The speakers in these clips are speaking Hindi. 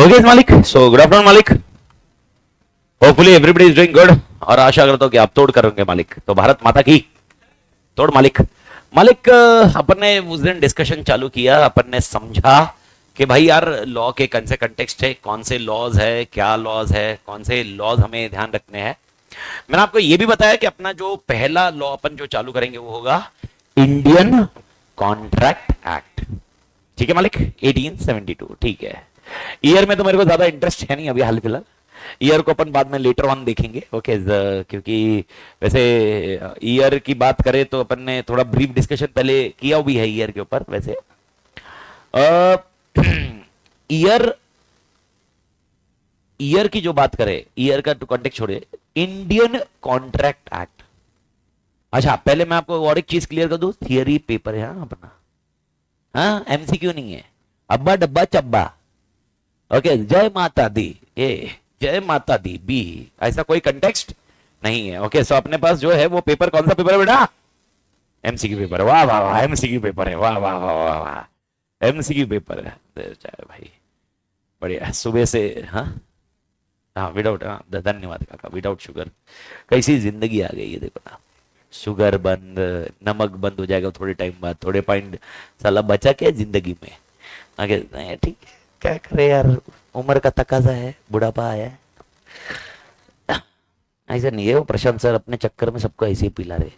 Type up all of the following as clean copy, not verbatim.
ओके मालिक, सो गुड आफ्टरनून मालिक। Hopefully everybody is doing good. और आशा करता हूं कि आप तोड़ करेंगे मालिक। तो भारत माता की तोड़ मालिक। मालिक, अपन ने उस दिन डिस्कशन चालू किया, अपन ने समझा कि भाई यार लॉ के कौन से कंटेक्स्ट है, कौन से लॉज है, क्या लॉज है, कौन से लॉज हमें ध्यान रखने हैं। मैंने आपको यह भी बताया कि अपना जो पहला लॉ अपन जो चालू करेंगे वो होगा इंडियन कॉन्ट्रैक्ट एक्ट। ठीक है मालिक, 1872। ठीक है, ईयर में तो मेरे को ज्यादा इंटरेस्ट है नहीं अभी हाल फिलहाल। ईयर को अपन बाद में लेटर ऑन देखेंगे। ओके, क्योंकि वैसे ईयर की बात करें तो अपन ने थोड़ा ब्रीफ डिस्कशन पहले किया भी है ईयर के ऊपर। वैसे ईयर ईयर की जो बात करें, ईयर का टू कॉन्टेक्स्ट छोड़िए, इंडियन कॉन्ट्रैक्ट एक्ट। अच्छा, पहले मैं आपको और एक चीज क्लियर कर दूं, थियरी पेपर है अपना, हाँ एमसीक्यू नहीं है। अब्बा डब्बा चब्बा। ओके, जय माता दी ए, जय माता दी बी, ऐसा कोई कंटेक्स्ट नहीं है। ओके, सो अपने पास जो है वो पेपर कौन सा पेपर है बेटा? MCQ paper. वाह वाह वाह, एमसीक्यू पेपर है। वाह वाह वाह वाह वाह, एमसीक्यू पेपर है। चाहे भाई बढ़िया, सुबह से। हाँ हाँ, विदाउट, हाँ धन्यवाद काका, विदाउट शुगर कैसी जिंदगी आ गई है देखो ना। शुगर बंद, नमक बंद हो जाएगा थोड़े टाइम बाद, थोड़े पॉइंट साला बचा क्या जिंदगी में आगे। ठीक है, क्या करे यार, उम्र का तकाजा है, बुढ़ापा आया है। ऐसा नहीं है, वो प्रशांत सर अपने चक्कर में सबको ऐसे ही पिला रहे।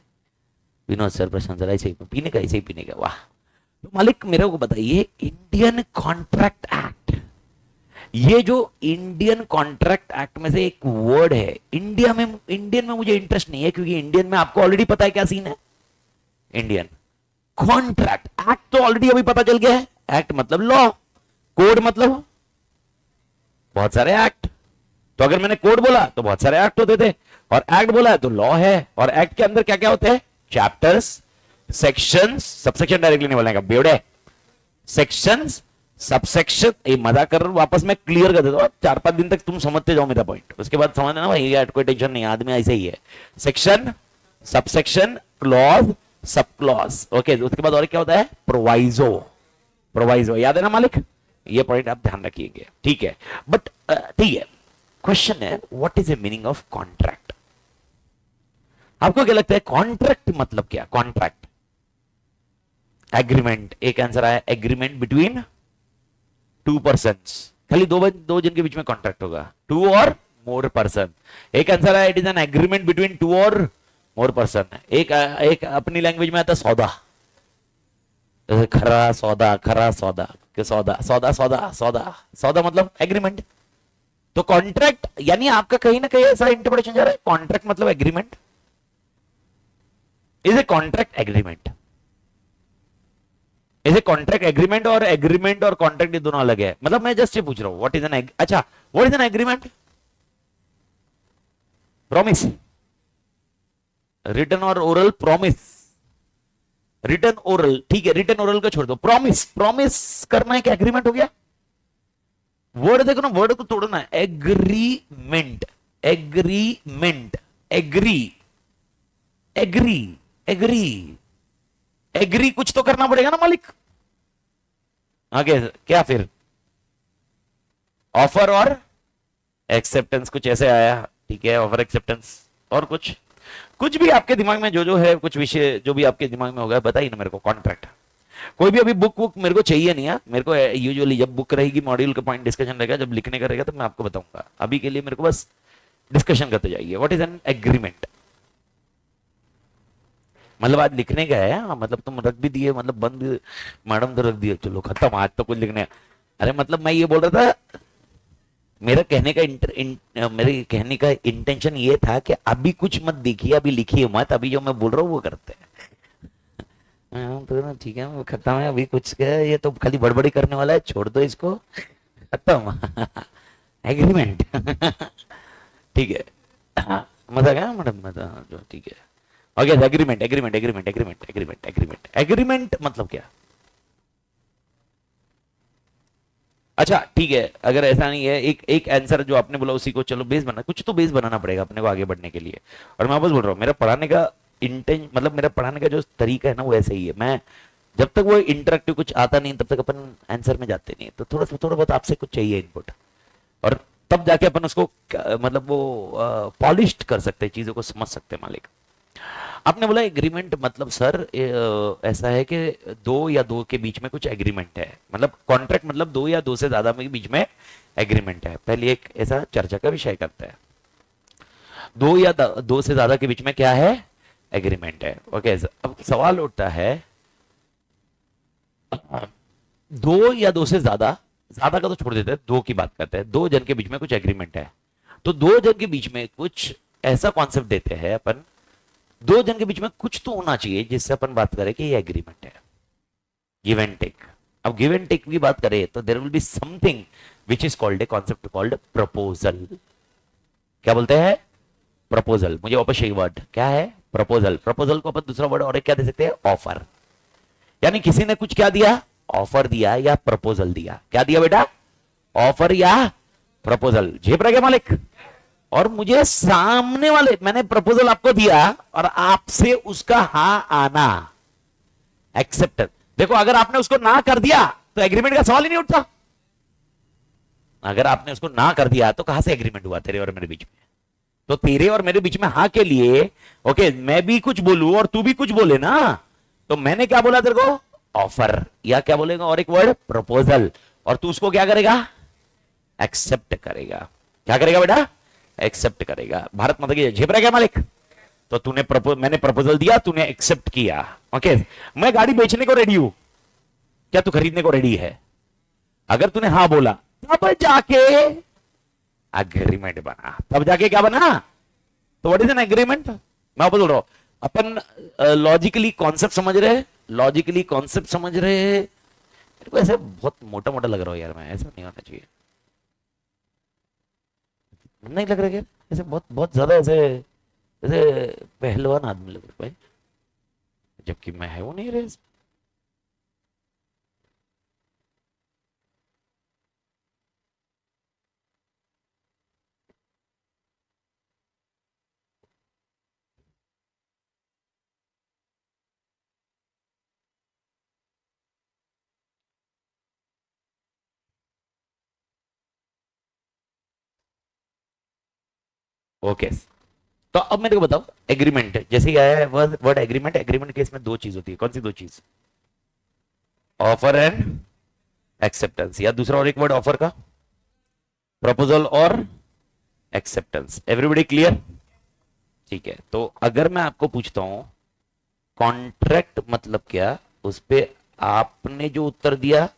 विनोद सर, प्रशांत सर, ऐसे ही पीने का, ऐसे ही पीने का। वाह। तो मालिक मेरे को बताइए, इंडियन कॉन्ट्रैक्ट एक्ट, ये जो इंडियन कॉन्ट्रैक्ट एक्ट में से एक वर्ड है, इंडियन में मुझे इंटरेस्ट नहीं है, क्योंकि इंडियन में आपको ऑलरेडी पता है क्या सीन है। इंडियन कॉन्ट्रैक्ट एक्ट तो ऑलरेडी अभी पता चल गया है। एक्ट मतलब लॉ, कोड मतलब बहुत सारे एक्ट। तो अगर मैंने कोड बोला तो बहुत सारे एक्ट होते थे, और एक्ट बोला है तो लॉ है। और एक्ट के अंदर क्या क्या होते हैं? चैप्टर्स, सेक्शंस, सबसेक्शन डायरेक्टली नहीं बोलने का बेवड़े, सेक्शंस, सबसेक्शन। ये मजा कर वापस मैं क्लियर कर देता हूं, 4-5 दिन तक तुम समझते जाओ मेरा पॉइंट, उसके बाद समझना भाई यार कोई टेंशन नहीं, आदमी ऐसे ही है। Section, subsection, clause, sub clause. Okay, उसके बाद और क्या होता है? प्रोवाइजो। प्रोवाइजो याद है ना मालिक? ये पॉइंट आप ध्यान रखिएगा, ठीक है। बट ठीक है, क्वेश्चन है what is the meaning of contract? आपको क्या लगता है कॉन्ट्रैक्ट मतलब क्या? कॉन्ट्रैक्ट, एग्रीमेंट, एक आंसर आया, एग्रीमेंट बिटवीन टू पर्सन्स। खाली दो जन के बीच में कॉन्ट्रैक्ट होगा, टू और मोर पर्सन। एक आंसर आया, it is an agreement between two और मोर पर्सन। एक अपनी लैंग्वेज में आता सौदा, खरा सौदा, खरा सौदा, सौदा सौदा सौदा सौदा सौदा मतलब एग्रीमेंट। तो कॉन्ट्रैक्ट यानी आपका कहीं ना कहीं ऐसा इंटरप्रिटेशन जा रहा है, कॉन्ट्रैक्ट मतलब agreement. Is a contract agreement, is a contract agreement, और एग्रीमेंट और कॉन्ट्रैक्ट ये दोनों अलग है। मतलब मैं जस्ट ये पूछ रहा हूं व्हाट इज एन, अच्छा what is an agreement? Promise, written और ओरल प्रॉमिस, रिटन ओरल, ठीक है, रिटन ओरल का छोड़ दो, प्रॉमिस, प्रॉमिस करना है क्या एग्रीमेंट हो गया? वर्ड देखो ना, वर्ड को तोड़ना है, agreement, agreement, agree, agree, agree, agree कुछ तो करना पड़ेगा ना मालिक। आगे क्या फिर? ऑफर और एक्सेप्टेंस, कुछ ऐसे आया, ठीक है, ऑफर एक्सेप्टेंस। और कुछ कुछ भी आपके दिमाग में जो जो है, कुछ विषय जो भी आपके दिमाग में होगा बताइए ना मेरे को। कॉन्ट्रैक्ट, कोई भी अभी बुक मेरे को चाहिए नहीं है। मेरे को यूजुअली जब बुक रहेगी, मॉड्यूल का पॉइंट डिस्कशन रहेगा, जब लिखने का रहेगा तो मैं आपको बताऊंगा। अभी के लिए मेरे को बस डिस्कशन करते जाइए। What is an agreement? मतलब आज लिखने का है, मतलब तुम रख भी दिए, मतलब बंद मैडम तो रख दिए, चलो खत्म, आज तो कुछ लिखने। अरे मतलब मैं ये बोल रहा था, मेरे कहने का इंटेंशन ये था कि अभी कुछ मत देखिए, अभी लिखिए मत, अभी जो मैं बोल रहा हूँ वो करते हैं। तो ठीक है, वो खत्म है, अभी कुछ क्या है, ये तो खाली बड़बड़ी करने वाला है, छोड़ दो इसको, खत्म। एग्रीमेंट। ठीक है, हाँ मजा गया मैडम, मजा जो, ठीक है। Okay, agreement, agreement, agreement, agreement, agreement, agreement, agreement मतलब क्या? अच्छा ठीक है, अगर ऐसा नहीं है, एक एक आंसर जो आपने बोला उसी को चलो बेस बना, कुछ तो बेस बनाना पड़ेगा अपने को आगे बढ़ने के लिए। और मैं वापस बोल रहा हूँ, मेरा पढ़ाने का मतलब मेरा पढ़ाने का जो तरीका है ना वो ऐसे ही है। मैं जब तक वो इंटरेक्टिव कुछ आता नहीं तब तक अपन आंसर में जाते नहीं, तो थोड़ा बहुत आपसे कुछ चाहिए इनपुट। और तब जाके अपन उसको मतलब वो पॉलिश्ड कर सकते हैं, चीजों को समझ सकते हैं मालिक। आपने बोला एग्रीमेंट मतलब सर ऐसा है कि दो या दो के बीच में कुछ एग्रीमेंट है, मतलब कॉन्ट्रैक्ट मतलब दो या दो से ज्यादा के बीच में एग्रीमेंट है। पहले एक ऐसा चर्चा का विषय करते हैं, दो या दो से ज्यादा के बीच में क्या है, एग्रीमेंट है। ओके, अब सवाल उठता है दो या दो से ज्यादा, ज्यादा का तो छोड़ देते हैं, दो की बात करते हैं, दो जन के बीच में कुछ एग्रीमेंट है। तो दो जन के बीच में कुछ ऐसा कॉन्सेप्ट देते हैं अपन, दो जन के बीच में कुछ तो होना चाहिए जिससे अपन बात करें कि ये एग्रीमेंट है, गिव एंड टेक। अब गिव एंड टेक की बात करें तो there will be something which is called a concept called proposal. क्या बोलते हैं, प्रपोजल। मुझे वापस यही वर्ड क्या है, प्रपोजल। प्रपोजल को अपन दूसरा वर्ड और एक क्या दे सकते हैं, ऑफर। यानी किसी ने कुछ क्या दिया, ऑफर दिया या प्रपोजल दिया। क्या दिया बेटा, ऑफर या प्रपोजल। झेप रहे क्या मालिक। और मुझे सामने वाले, मैंने प्रपोजल आपको दिया और आपसे उसका हाँ आना, एक्सेप्टेंस। देखो अगर आपने उसको ना कर दिया तो एग्रीमेंट का सवाल ही नहीं उठता। अगर आपने उसको ना कर दिया तो कहां से एग्रीमेंट हुआ तेरे और मेरे बीच में। तो तेरे और मेरे बीच में हाँ के लिए ओके, मैं भी कुछ बोलूं और तू भी कुछ बोले ना, तो मैंने क्या बोला तेरे को, ऑफर, या क्या बोलेगा और एक वर्ड प्रपोजल, और तू उसको क्या करेगा, एक्सेप्ट करेगा। क्या करेगा बेटा, एक्सेप्ट करेगा। भारत माता की झेप रहा क्या मालिक। तो तूने मैंने प्रपोजल दिया, तूने एक्सेप्ट किया। ओके, मैं गाड़ी बेचने को रेडी हूं, क्या तू खरीदने को रेडी है। अगर तूने हाँ बोला तब जाके एग्रीमेंट बना, तब जाके क्या बना, तो व्हाट इज एन एग्रीमेंट। मैं बोल रहा हूं अपन लॉजिकली कॉन्सेप्ट समझ रहे, लॉजिकली कॉन्सेप्ट समझ रहे। मेरे को ऐसे बहुत मोटा मोटा लग रहा हो यार, मैं ऐसा नहीं होना चाहिए। नहीं लग रहा क्या, ऐसे बहुत बहुत ज्यादा ऐसे ऐसे पहलवान आदमी लग रहा है, जबकि मैं है वो नहीं रहे। ओके, तो अब मेरे को बताओ एग्रीमेंट जैसे ही आया है वर्ड एग्रीमेंट, एग्रीमेंट केस में दो चीज होती है, कौन सी दो चीज, ऑफर एंड एक्सेप्टेंस, या दूसरा और एक वर्ड ऑफर का, प्रपोजल और एक्सेप्टेंस। Everybody clear. ठीक है, तो अगर मैं आपको पूछता हूं कॉन्ट्रैक्ट मतलब क्या, उस पे आपने जो उत्तर दिया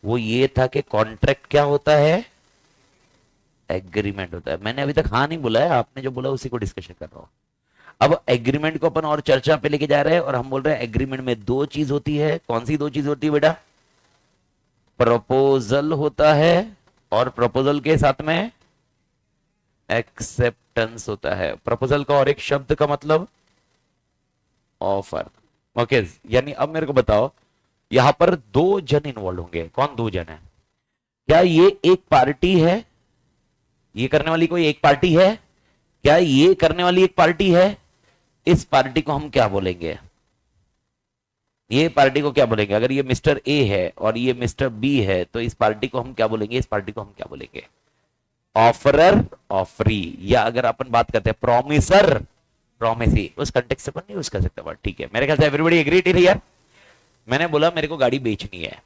वो ये था कि कॉन्ट्रैक्ट क्या होता है, एग्रीमेंट होता है। मैंने अभी तक हाँ नहीं बोला है, आपने जो बोला उसी को डिस्कशन कर रहा हूं। अब एग्रीमेंट को अपन और चर्चा पे लेके जा रहे हैं, और हम बोल रहे हैं एग्रीमेंट में दो चीज होती है। कौन सी दो चीज होती है बेटा, प्रपोजल होता है और प्रपोजल के साथ में एक्सेप्टेंस होता है। प्रपोजल का और एक शब्द का मतलब ऑफर। ओके, यानी अब मेरे को बताओ यहां पर दो जन इन्वॉल्व होंगे, कौन दो जन है, क्या ये एक पार्टी है, ये करने वाली कोई एक पार्टी है, क्या ये करने वाली एक पार्टी है, इस पार्टी को हम क्या बोलेंगे, ये पार्टी को क्या बोलेंगे। अगर ये मिस्टर ए है और ये मिस्टर बी है तो इस पार्टी को हम क्या बोलेंगे, इस पार्टी को हम क्या बोलेंगे, ऑफरर ऑफरी, या अगर अपन बात करते हैं प्रॉमिसर प्रॉमिसी, उस कंटेक्स्ट से अपन नहीं यूज कर सकते वर्ड। ठीक है, मेरे ख्याल से एवरीबॉडी एग्रीड हियर। मैंने बोला मेरे को गाड़ी बेचनी है।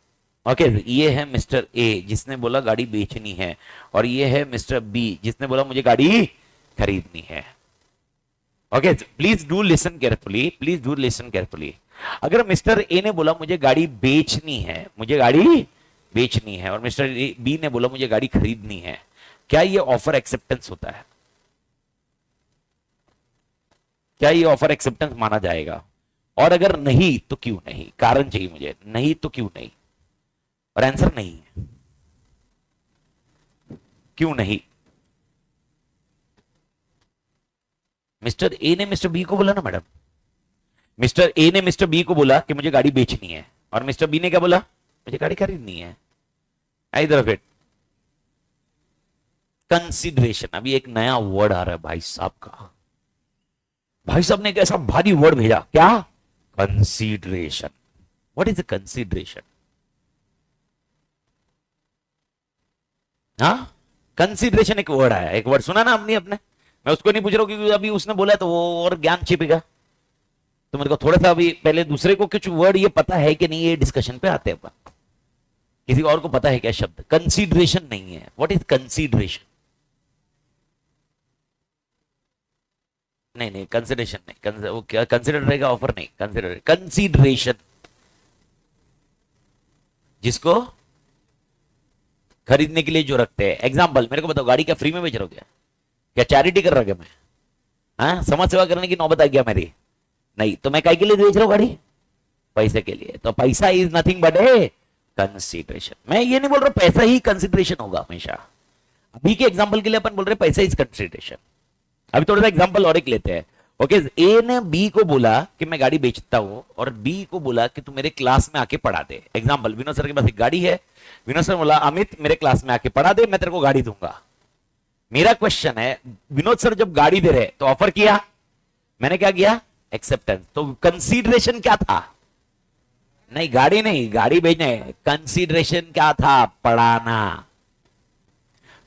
ओके, ये है मिस्टर ए जिसने बोला गाड़ी बेचनी है, और ये है मिस्टर बी जिसने बोला मुझे गाड़ी खरीदनी है। Okay, please do listen carefully, please do listen carefully. अगर मिस्टर ए ने बोला मुझे गाड़ी बेचनी है, मुझे गाड़ी बेचनी है, और मिस्टर बी ने बोला मुझे गाड़ी खरीदनी है, क्या ये ऑफर एक्सेप्टेंस होता है, क्या ये ऑफर एक्सेप्टेंस माना जाएगा। और अगर नहीं तो क्यों नहीं, कारण चाहिए मुझे, नहीं तो क्यों नहीं, और आंसर नहीं है, क्यों नहीं। मिस्टर ए ने मिस्टर बी को बोला ना मैडम, मिस्टर ए ने मिस्टर बी को बोला कि मुझे गाड़ी बेचनी है, और मिस्टर बी ने क्या बोला, मुझे गाड़ी खरीदनी है। इधर ऑफ इट कंसिडरेशन, अभी एक नया वर्ड आ रहा है भाई साहब का, भाई साहब ने एक ऐसा भारी वर्ड भेजा, क्या, कंसिडरेशन। व्हाट इज कंसिडरेशन, हाँ कंसिडरेशन एक वर्ड आया, एक वर्ड सुना ना हमने अपने, मैं उसको नहीं पूछ रहा हूँ क्योंकि अभी उसने बोला तो वो और ज्ञान छिपेगा। तो मेरे को थोड़ा सा अभी पहले दूसरे को कुछ वर्ड ये पता है कि नहीं, ये डिस्कशन पे आते हैं अपन। किसी और को पता है क्या शब्द कंसिडरेशन नहीं है? What is consideration? नहीं नहीं, कंसिडरेशन नहीं, वो क्या कंसिडर रहेगा, ऑफर नहीं, कंसिडर कंसिडरेशन जिसको खरीदने के लिए जो रखते हैं। एग्जाम्पल मेरे को बताओ, गाड़ी क्या फ्री में बेच रहा हूं क्या? क्या चैरिटी कर रहा क्या मैं? हाँ, समाज सेवा करने की नौबत आ गया मेरी? नहीं, तो मैं काय के लिए बेच रहा हूं गाड़ी? पैसे के लिए। तो पैसा is nothing but A consideration. मैं ये नहीं बोल रहा पैसा ही कंसिडरेशन होगा हमेशा। अभी के एग्जाम्पल के लिए अपन बोल रहे पैसा इज कंसिडरेशन। अभी थोड़ा सा एग्जाम्पल और एक लेते हैं। ओके, ए ने बी को बोला कि मैं गाड़ी बेचता हूं, और बी को बोला कि तू मेरे क्लास में आके पढ़ा दे। एग्जाम्पल, विनोद सर के पास एक गाड़ी है, विनोद सर बोला अमित मेरे क्लास में आके पढ़ा दे, मैं तेरे को गाड़ी दूंगा। मेरा क्वेश्चन है, विनोद सर जब गाड़ी दे रहे तो ऑफर किया, मैंने क्या किया? एक्सेप्टेंस। तो कंसीडरेशन क्या था? नहीं, गाड़ी नहीं, गाड़ी भेजने। कंसीडरेशन क्या था? पढ़ाना।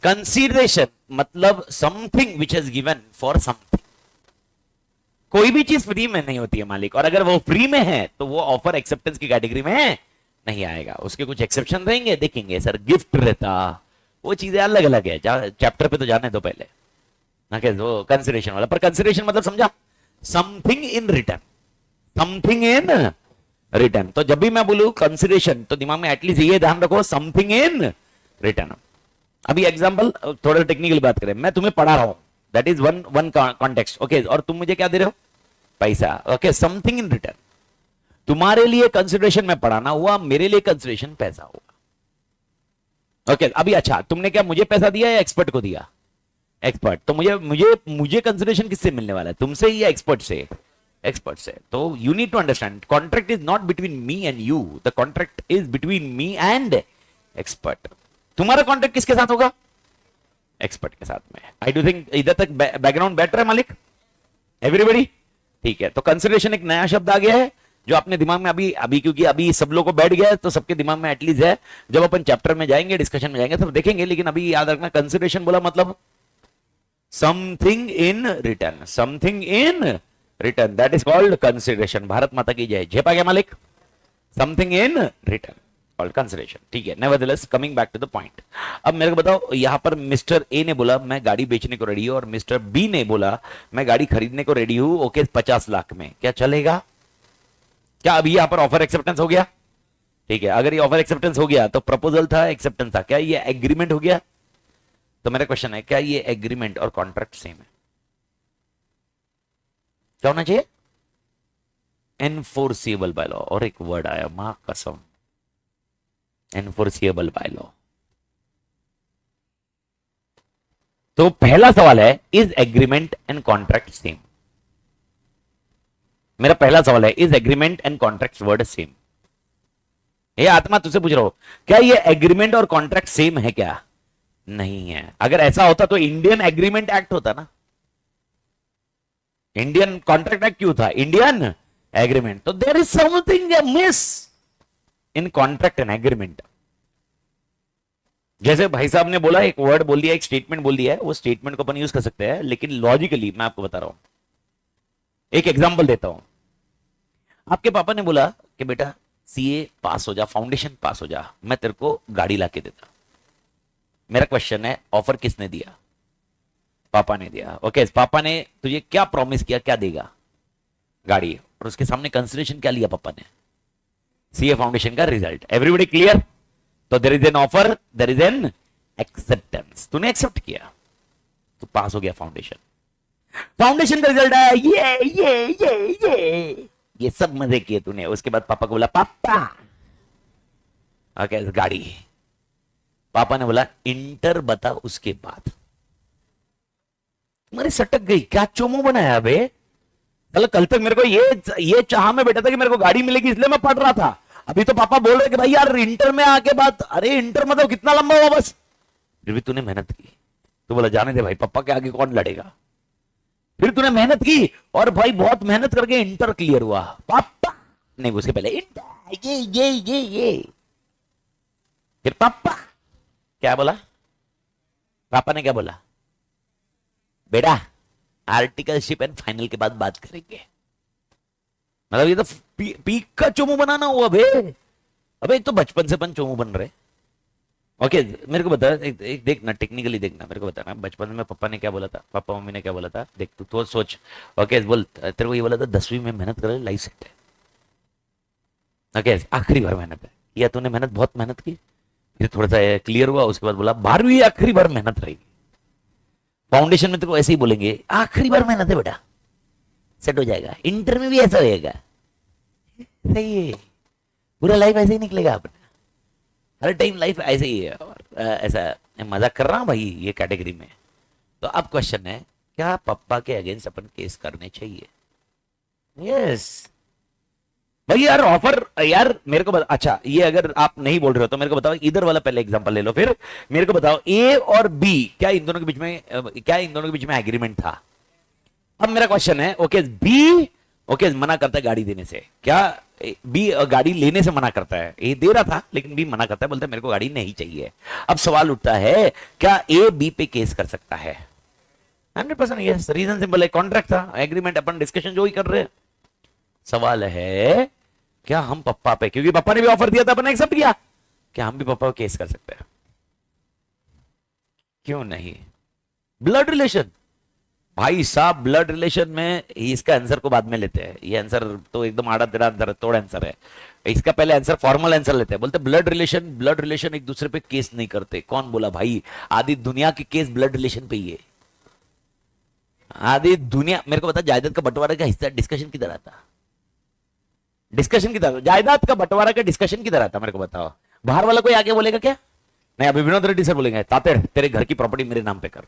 कंसीडरेशन मतलब something which is given for something. कोई भी चीज फ्री में नहीं होती है मालिक, और अगर वो फ्री में है तो वो ऑफर एक्सेप्टेंस की कैटेगरी में नहीं आएगा। उसके कुछ एक्सेप्शन रहेंगे, देखेंगे सर, गिफ्ट रहता, वो चीजें अलग अलग है। चैप्टर पे तो जाने दो पहले ना, क्या वो कंसिडरेशन वाला। पर कंसिडरेशन मतलब समझा? Something in return, something in return. तो जब भी मैं बोलूं कंसिडरेशन तो दिमाग में एटलीस्ट ये ध्यान रखो, समथिंग इन रिटर्न। अभी एग्जांपल थोड़ा टेक्निकल बात करें, मैं तुम्हें पढ़ा रहा हूं, that is one context. Okay, और तुम मुझे क्या दे रहे हो? पैसा। Okay, something in return. तुम्हारे लिए कंसिडरेशन में पढ़ाना हुआ, मेरे लिए कंसिडरेशन पैसा हुआ। ओके, अभी अच्छा, तुमने क्या मुझे पैसा दिया या एक्सपर्ट को दिया? एक्सपर्ट। तो मुझे मुझे मुझे कंसिडरेशन किससे मिलने वाला है? तुमसे या एक्सपर्ट से? एक्सपर्ट से। तो you need to understand, contract is not between me and you, the contract is between me and expert. तुम्हारा कॉन्ट्रैक्ट किसके साथ होगा? एक्सपर्ट के साथ में। आई डू थिंक इधर तक बैकग्राउंड बेटर है मालिक? एवरीबॉडी ठीक है? तो कंसिडरेशन एक नया शब्द आ गया है जो अपने दिमाग में अभी अभी क्योंकि अभी सब लोगों को बैठ गया है, तो सबके दिमाग में एटलीस्ट है। जब अपन चैप्टर में जाएंगे, डिस्कशन में जाएंगे, तब देखेंगे। लेकिन अभी याद रखना, कंसिडरेशन बोला मतलब something in return, something in return, that is called consideration. Bharat Mata की जय। झेपा गया मालिक? Something in return called consideration. ठीक है, nevertheless coming back to the point. अब मेरे को बताओ, यहां पर मिस्टर ए ने बोला मैं गाड़ी बेचने को रेडी हूं, और मिस्टर बी ने बोला मैं गाड़ी खरीदने को रेडी हूं। ओके, 50 लाख में, क्या चलेगा? क्या अभी यहां पर ऑफर एक्सेप्टेंस हो गया? ठीक है, अगर ये ऑफर एक्सेप्टेंस हो गया तो प्रपोजल था, एक्सेप्टेंस था, क्या ये एग्रीमेंट हो गया? तो मेरा क्वेश्चन है, क्या ये एग्रीमेंट और कॉन्ट्रैक्ट सेम है? क्या होना चाहिए? Enforceable by law. और एक वर्ड आया, मां कसम, एनफोर्सिएबल बाय लॉ। तो पहला सवाल है, is agreement and contract same? मेरा पहला सवाल है, is agreement and contract word same? ये आत्मा तुझसे पूछ रहा हूं, क्या ये एग्रीमेंट और कॉन्ट्रैक्ट सेम है क्या? नहीं है। अगर ऐसा होता तो इंडियन एग्रीमेंट एक्ट होता ना। इंडियन कॉन्ट्रैक्ट एक्ट क्यों था? Indian agreement. तो there is something miss in contract and agreement. जैसे भाई साहब ने बोला, एक वर्ड बोल दिया, एक स्टेटमेंट बोल दिया है, वो स्टेटमेंट को अपन यूज कर सकते हैं, लेकिन लॉजिकली मैं आपको बता रहा हूं। एक एग्जांपल देता हूं। आपके पापा ने बोला कि बेटा सीए पास हो जा, फाउंडेशन पास हो जा, मैं तेरे को गाड़ी लाके देता। मेरा क्वेश्चन है, ऑफर किसने दिया? पापा ने दिया। ओके, पापा ने तुझे क्या प्रॉमिस किया, क्या देगा? गाड़ी। और उसके सामने कंसिडरेशन क्या लिया पापा ने? सीए फाउंडेशन का रिजल्ट। Everybody clear? तो there is an offer, there is an acceptance. तूने एक्सेप्ट किया तो पास हो गया फाउंडेशन। फाउंडेशन का रिजल्ट आया, ये सब मजे किए तूने। उसके बाद पापा को बोला पापा ओके गाड़ी। पापा ने बोला इंटर बता, उसके बाद। तुम्हारी सटक गई, क्या चोमो बनाया बे? चलो, कल तक मेरे को ये चाह में बैठा था कि मेरे को गाड़ी मिलेगी, इसलिए मैं पढ़ रहा था। अभी तो पापा बोल रहे कि भाई यार इंटर में आके बात, अरे इंटर मतलब कितना लंबा हुआ बस। फिर भी तूने मेहनत की, तो बोला जाने दे भाई, पापा के आगे कौन लड़ेगा। फिर तूने मेहनत की, और भाई बहुत मेहनत करके इंटर क्लियर हुआ। पापा नहीं, उसके पहले इंटर, ये फिर पापा क्या बोला? पापा ने क्या बोला? बेटा आर्टिकलशिप एंड फाइनल के बाद बात करेंगे। मतलब ये तो पीक का चोमू बनाना हुआ बे। अबे तो बचपन से अपन चोमू बन रहे। ओके मेरे को बता, एक देखना टेक्निकली देखना, मेरे को बताना बचपन में पापा ने क्या बोला था, पापा मम्मी ने क्या बोला था, देख तू तो सोच। ओके बोल, तेरे को ये बोला था 10वीं में मेहनत कर, लाइफ सेट है। ओके आखिरी बार मेहनत है, या तूने मेहनत बहुत मेहनत की, फिर थोड़ा सा क्लियर हुआ, उसके बाद बोला 12वीं आखिरी बार मेहनत रहेगी। फाउंडेशन में तेरे को ऐसे ही बोलेंगे आखिरी बार मेहनत है बेटा, सेट हो जाएगा। इंटर में भी ऐसा होएगा, सही है, पूरा लाइफ ऐसे ही निकलेगा अपना, हर टाइम लाइफ ऐसे ही है। और ऐसा मजाक कर रहा हूं भाई ये कैटेगरी में। तो अब क्वेश्चन है, क्या पापा के अगेंस्ट अपन केस करने चाहिए? यस भाई यार ऑफर, यार मेरे को अच्छा ये अगर आप नहीं बोल रहे हो तो मेरे को बताओ, इधर वाला पहले एग्जांपल ले लो, फिर मेरे को बताओ ए और बी, क्या इन दोनों के बीच में एग्रीमेंट था? अब मेरा क्वेश्चन है, ओके बी ओके मना करता है गाड़ी देने से, क्या बी गाड़ी लेने से मना करता है? ए दे रहा था लेकिन बी मना करता है, बोलता है मेरे को गाड़ी नहीं चाहिए। अब सवाल उठता है, क्या ए बी पे केस कर सकता है? 100% यस, रीजन सिंपल है, कॉन्ट्रैक्ट था, एग्रीमेंट, अपन डिस्कशन जो ही कर रहे हैं। सवाल है क्या हम पप्पा पे, क्योंकि पापा ने भी ऑफर दिया था, अपन एक्सेप्ट किया, क्या हम भी पापा को केस कर सकते हैं? क्यों नहीं? ब्लड रिलेशन भाई साहब, ब्लड रिलेशन में इसका आंसर को बाद में लेते हैं, ये आंसर तो एकदम आड़ा टेढ़ा आंसर है, तोड़ आंसर है। इसका पहले आंसर फॉर्मल आंसर लेते हैं, बोलते ब्लड रिलेशन एक दूसरे पे केस नहीं करते। कौन बोला भाई? आधी दुनिया की केस ब्लड रिलेशन पे ही है, आधी दुनिया। मेरे को बता, जायदाद का बंटवारा का हिस्सा डिस्कशन किधर आता? डिस्कशन किधर? जायदाद का बंटवारा का डिस्कशन किधर आता? मेरे को बताओ। बाहर वाला कोई आगे बोलेगा क्या? नहीं, अभी विनोद रेड्डी सर बोलेंगे तातेड़ तेरे घर की प्रॉपर्टी मेरे नाम पे कर।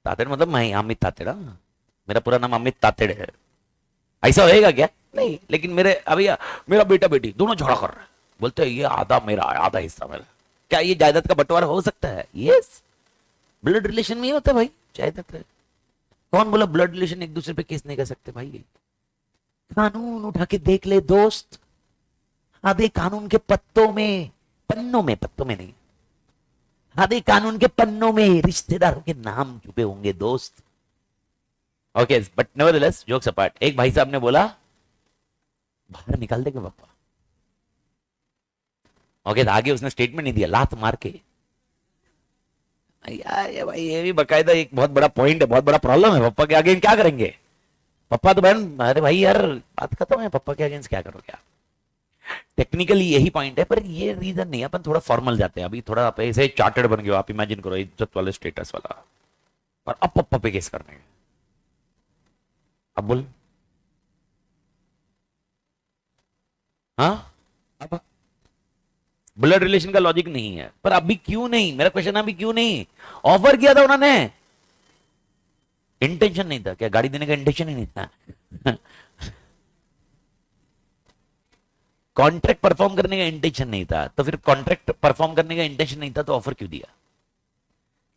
तातेड़ मतलब मैं अमित तातेड़, मेरा पूरा नाम अमित तातेड़ है, ऐसा होएगा क्या? नहीं, लेकिन मेरे अभी मेरा बेटा बेटी दोनों झगड़ा कर रहे हैं, बोलते हैं ये आधा मेरा आधा हिस्सा मेरा। क्या ये जायदाद का बंटवारा हो सकता है? यस, ब्लड रिलेशन में ही होता है भाई जायदाद। कौन बोला ब्लड रिलेशन एक दूसरे पे केस नहीं कर सकते भाई? कानून उठा के देख ले दोस्त, आधे कानून के पत्तों में, पन्नों में नहीं, आधे कानून के पन्नों में रिश्तेदारों के नाम छुपे होंगे दोस्त। Okay but nevertheless jokes apart, एक भाई साहब ने बोला बाहर निकाल देंगे पापा। ओके आगे उसने स्टेटमेंट नहीं दिया, लात मार के। यार ये भाई ये भी बकायदा एक बहुत बड़ा पॉइंट है, बहुत बड़ा प्रॉब्लम है। पापा के आगे क्या करेंगे? पापा तो बहन, अरे भाई यार बात खत्म है, पापा के अगेंस्ट क्या करोगे आप? टेक्निकली यही पॉइंट है, पर ये रीजन नहीं। अपन थोड़ा फॉर्मल जाते हैं, अभी थोड़ा आप ऐसे चार्टर्ड बन गए हो, आप इमेजिन करो इज्जत वाले स्टेटस वाला, और अब पापा पे केस करने, अब बोल हाँ, अब ब्लड रिलेशन का लॉजिक नहीं है। पर अभी क्यों नहीं, मेरा क्वेश्चन अभी क्यों नहीं? ऑफर किया था उन्होंने, इंटेंशन नहीं था क्या? गाड़ी देने का इंटेंशन ही नहीं था कॉन्ट्रैक्ट परफॉर्म करने का इंटेंशन नहीं था, तो फिर कॉन्ट्रैक्ट परफॉर्म करने का इंटेंशन नहीं था तो ऑफर क्यों दिया?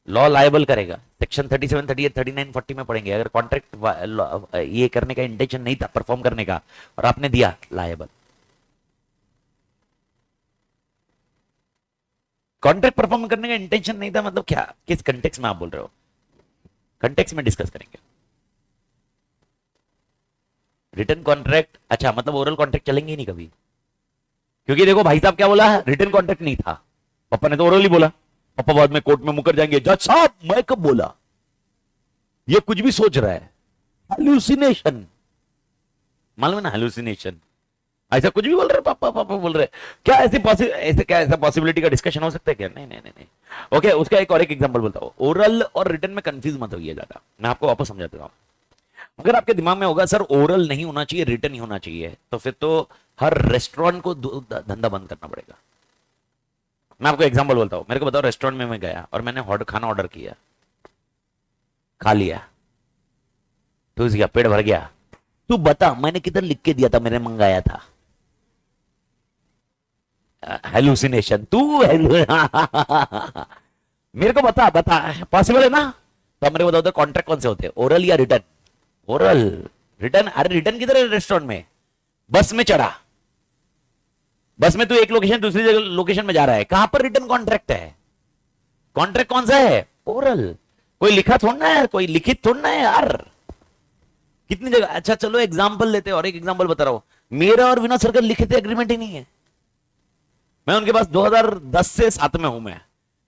लॉ लायबल करेगा, सेक्शन 37, 38, 39, 40 में पढ़ेंगे। अगर कॉन्ट्रैक्ट ये करने का इंटेंशन नहीं था, परफॉर्म करने का, और आपने दिया, लायबल। कॉन्ट्रैक्ट परफॉर्म करने का इंटेंशन नहीं था मतलब क्या, किस कंटेक्स्ट में आप बोल रहे हो? कंटेक्स्ट में डिस्कस करेंगे। रिटर्न कॉन्ट्रैक्ट, अच्छा मतलब ओरल कॉन्ट्रैक्ट चलेंगे ही नहीं कभी, क्योंकि देखो भाई साहब क्या बोला, रिटर्न कॉन्ट्रैक्ट नहीं था, पापा ने तो ओरल ही बोला। पापा बाद में कोर्ट में मुकर जाएंगे, जज साहब मैं कब बोला, ये कुछ भी सोच रहा है, हेलुसिनेशन, मालूम है ना हेलुसिनेशन, ऐसा कुछ भी बोल रहे पापा, पापा बोल रहे क्या? ऐसा पॉसिबिलिटी का डिस्कशन हो सकता है क्या? नहीं नहीं नहीं, नहीं। ओके उसका एक और एक एग्जांपल बोलता हूं, ओरल और रिटर्न में कंफ्यूज मत होइए ज्यादा, मैं आपको वापस समझा देता हूं। अगर आपके दिमाग में होगा सर ओरल नहीं होना चाहिए, रिटर्न ही होना चाहिए, तो फिर तो हर रेस्टोरेंट को धंधा बंद करना पड़ेगा। मैं आपको एग्जांपल बोलता हूं, मेरे को बताओ, रेस्टोरेंट में मैं गया और मैंने खाना ऑर्डर किया, खा लिया, तो गया, पेट भर गया, तू बता मैंने किधर लिख के दिया था मैंने मंगाया था? हेलुसिनेशन तू मेरे को बता पॉसिबल है ना? तो मेरे को बताओ कॉन्ट्रैक्ट कौन से होते हैं, ओरल या रिटर्न? ओरल। रिटर्न, अरे रिटर्न किधर है रेस्टोरेंट में? बस में चढ़ा, बस में तू एक लोकेशन दूसरी जगह लोकेशन में जा रहा है, कहां पर रिटर्न कॉन्ट्रैक्ट है? कॉन्ट्रैक्ट कौन सा है? ओरल। कोई लिखा थोड़ा है, कोई लिखित थोड़ा है यार। कितनी जगह। अच्छा चलो एग्जाम्पल लेते हैं, और एक एग्जाम्पल बता रहा हूं। मेरा और विनोद सर का लिखित एग्रीमेंट ही नहीं है। मैं उनके पास 2010 से साथ में हूं मैं,